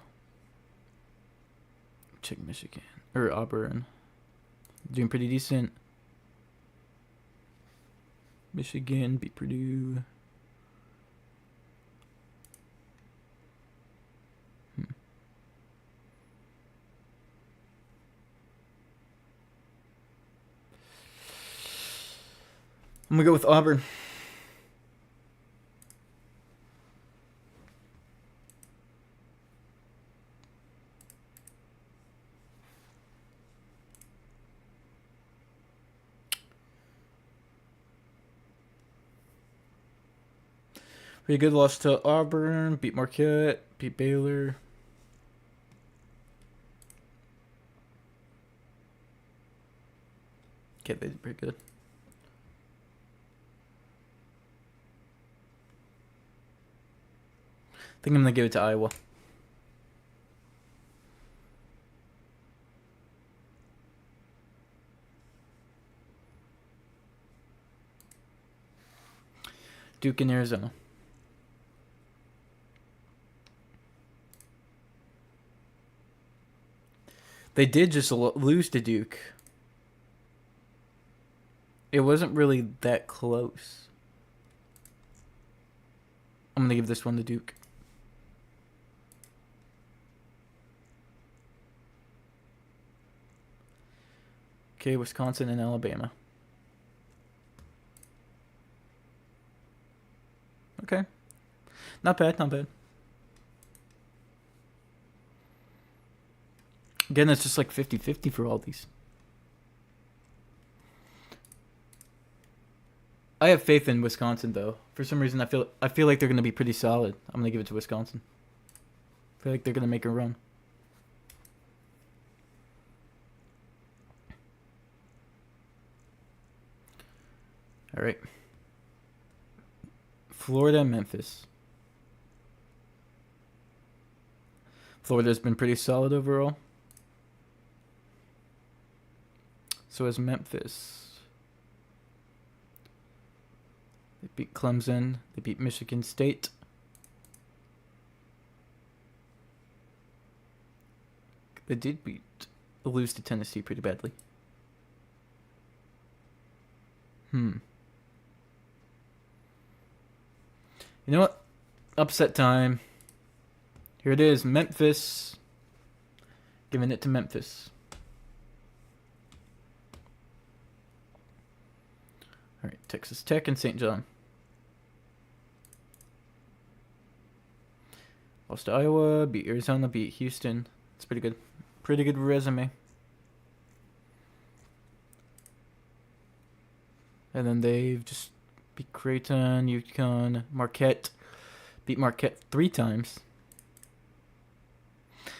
Check Michigan. Or Auburn. Doing pretty decent. Michigan beat Purdue. I'm going to go with Auburn. Pretty good loss to Auburn. Beat Marquette. Beat Baylor. Okay, they did pretty good. I think I'm going to give it to Iowa. Duke and Arizona. They did just lose to Duke. It wasn't really that close. I'm going to give this one to Duke. Okay, Wisconsin and Alabama. Okay. Not bad, not bad. Again, it's just like 50-50 for all these. I have faith in Wisconsin though. For some reason, I feel like they're going to be pretty solid. I'm going to give it to Wisconsin. I feel like they're going to make a run. All right. Florida and Memphis. Florida's been pretty solid overall. So has Memphis. They beat Clemson. They beat Michigan State. They did lose to Tennessee pretty badly. You know what? Upset time. Here it is, Memphis. Giving it to Memphis. All right, Texas Tech and St. John. Lost to Iowa, beat Arizona, beat Houston. It's pretty good. Pretty good resume. And then they've just beat Creighton, UConn, Marquette. Beat Marquette 3 times.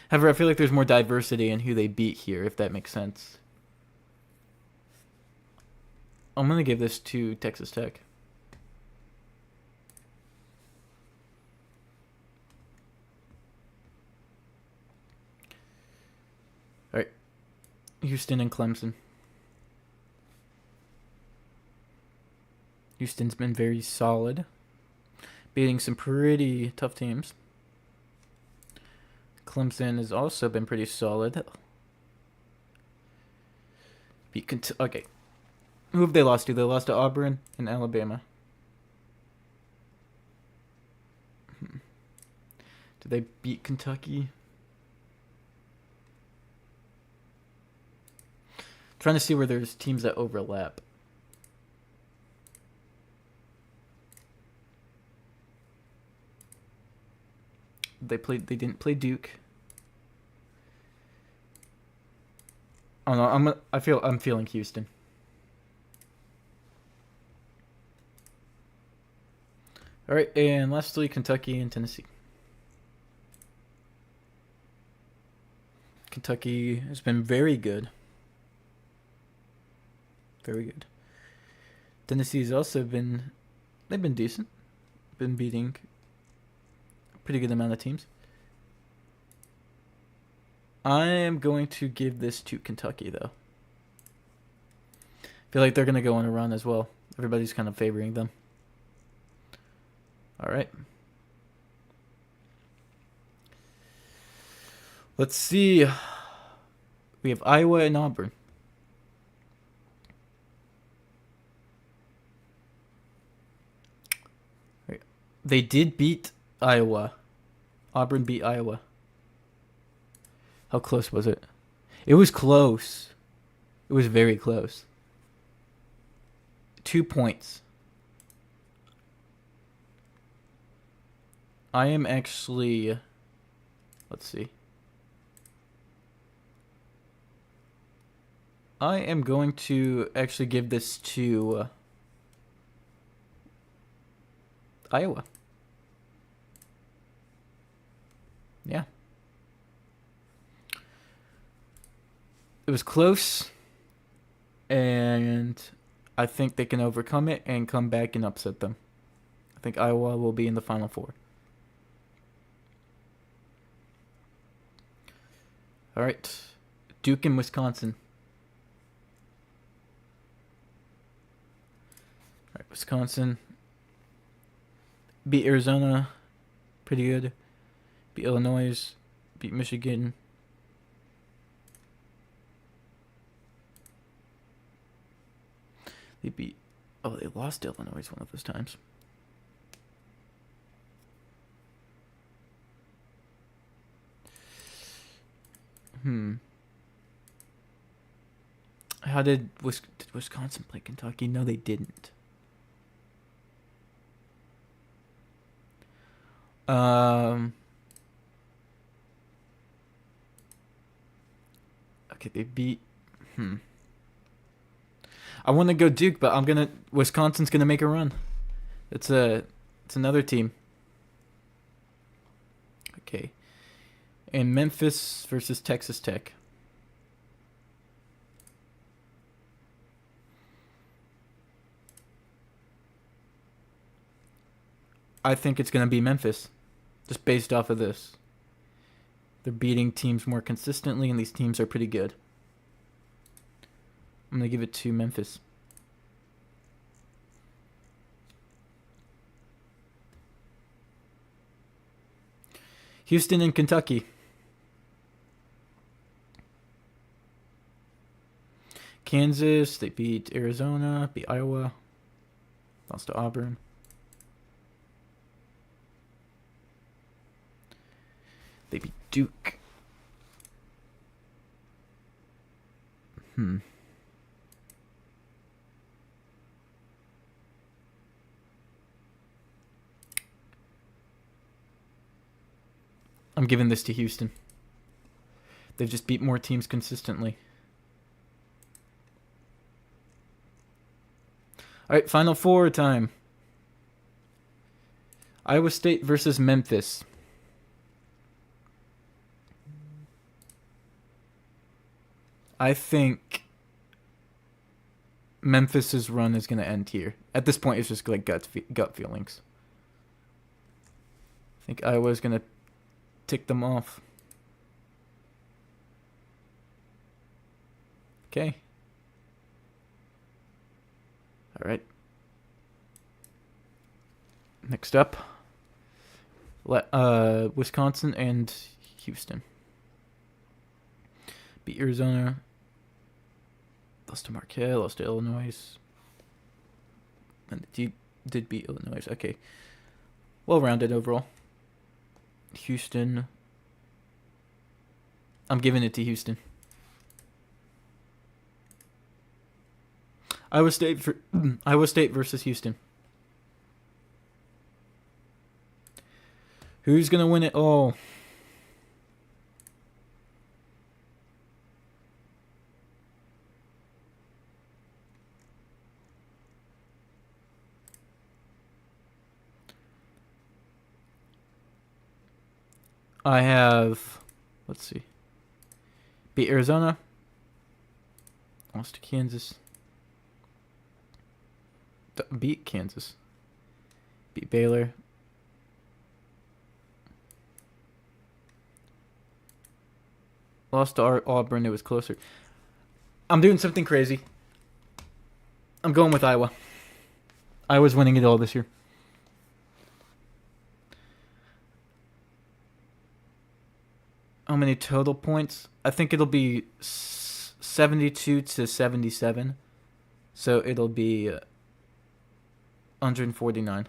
However, I feel like there's more diversity in who they beat here, if that makes sense. I'm going to give this to Texas Tech. All right. Houston and Clemson. Houston's been very solid, beating some pretty tough teams. Clemson has also been pretty solid. Okay. Who have they lost to? They lost to Auburn and Alabama. Did they beat Kentucky? Trying to see where there's teams that overlap. They didn't play Duke. Oh no, I'm feeling Houston. All right, and lastly, Kentucky and Tennessee. Kentucky has been very good. Very good. Tennessee's also been decent. Been beating a pretty good amount of teams. I am going to give this to Kentucky though. I feel like they're going to go on a run as well. Everybody's kind of favoring them. All right. Let's see. We have Iowa and Auburn. They did beat Iowa. Auburn beat Iowa. How close was it? It was close. It was very close. 2 points. I am actually... Let's see. I am going to actually give this to Iowa. Yeah. It was close, and I think they can overcome it and come back and upset them. I think Iowa will be in the Final Four. All right. Duke and Wisconsin. All right, Wisconsin beat Arizona pretty good. Beat Illinois. Beat Michigan. They lost to Illinois one of those times. did Wisconsin play Kentucky? No, they didn't. Okay, they beat. I want to go Duke, but Wisconsin's gonna make a run. It's another team. Okay, and Memphis versus Texas Tech. I think it's gonna be Memphis, just based off of this. They're beating teams more consistently, and these teams are pretty good. I'm going to give it to Memphis. Houston and Kentucky. Kansas, they beat Arizona, beat Iowa, lost to Auburn. They beat Duke. I'm giving this to Houston. They've just beat more teams consistently. All right, Final Four time. Iowa State versus Memphis. I think Memphis's run is going to end here. At this point, it's just like gut feelings. I think Iowa's going to tick them off. Okay. All right. Next up, Wisconsin and Houston. Beat Arizona. Lost to Marquette. Lost to Illinois. And did beat Illinois. Okay. Well-rounded overall. Houston. I'm giving it to Houston. Iowa State versus Houston. Who's gonna win it all? I have, let's see, beat Arizona, lost to Kansas, beat Kansas, beat Baylor, lost to Auburn. It was closer. I'm doing something crazy. I'm going with Iowa. Iowa's winning it all this year. How many total points? I think it'll be 72 to 77. So it'll be 149.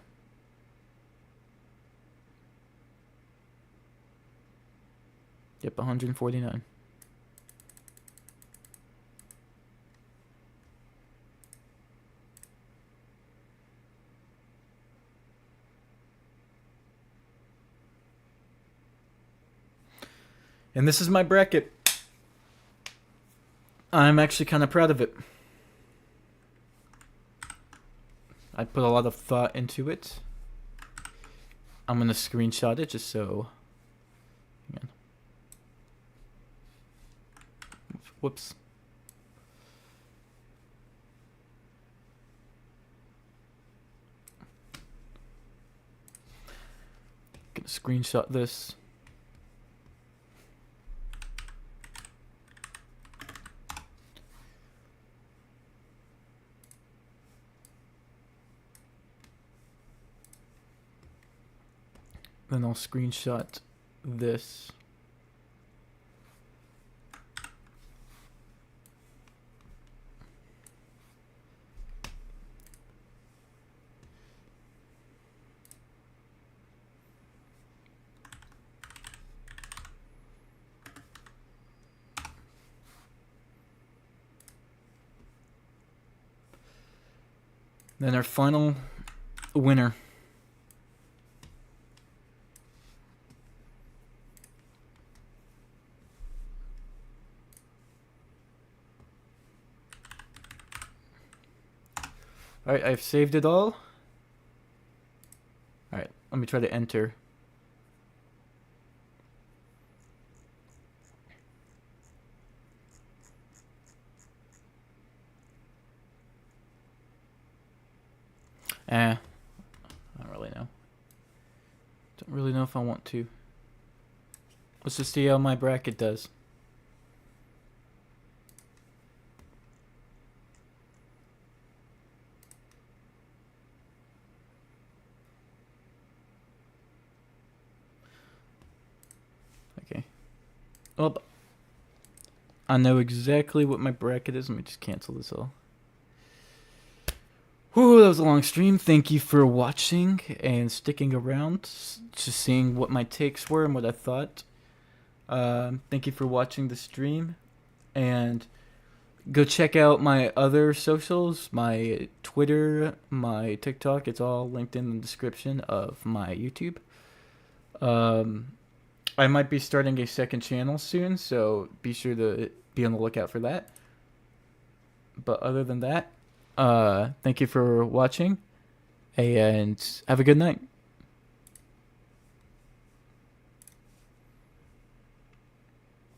Yep, 149. And this is my bracket. I'm actually kind of proud of it. I put a lot of thought into it. I'm going to screenshot it just so... Hang on. Whoops. Gonna screenshot this. Then I'll screenshot this. Then our final winner. Alright, I've saved it all. Alright, let me try to enter. I don't really know. Don't really know if I want to. Let's just see how my bracket does. Okay. Well, I know exactly what my bracket is. Let me just cancel this all. Whew, that was a long stream. Thank you for watching and sticking around, just seeing what my takes were and what I thought. Thank you for watching the stream, and go check out my other socials, my Twitter, my TikTok. It's all linked in the description of my YouTube. I might be starting a second channel soon, so be sure to be on the lookout for that. But other than that, thank you for watching, and have a good night.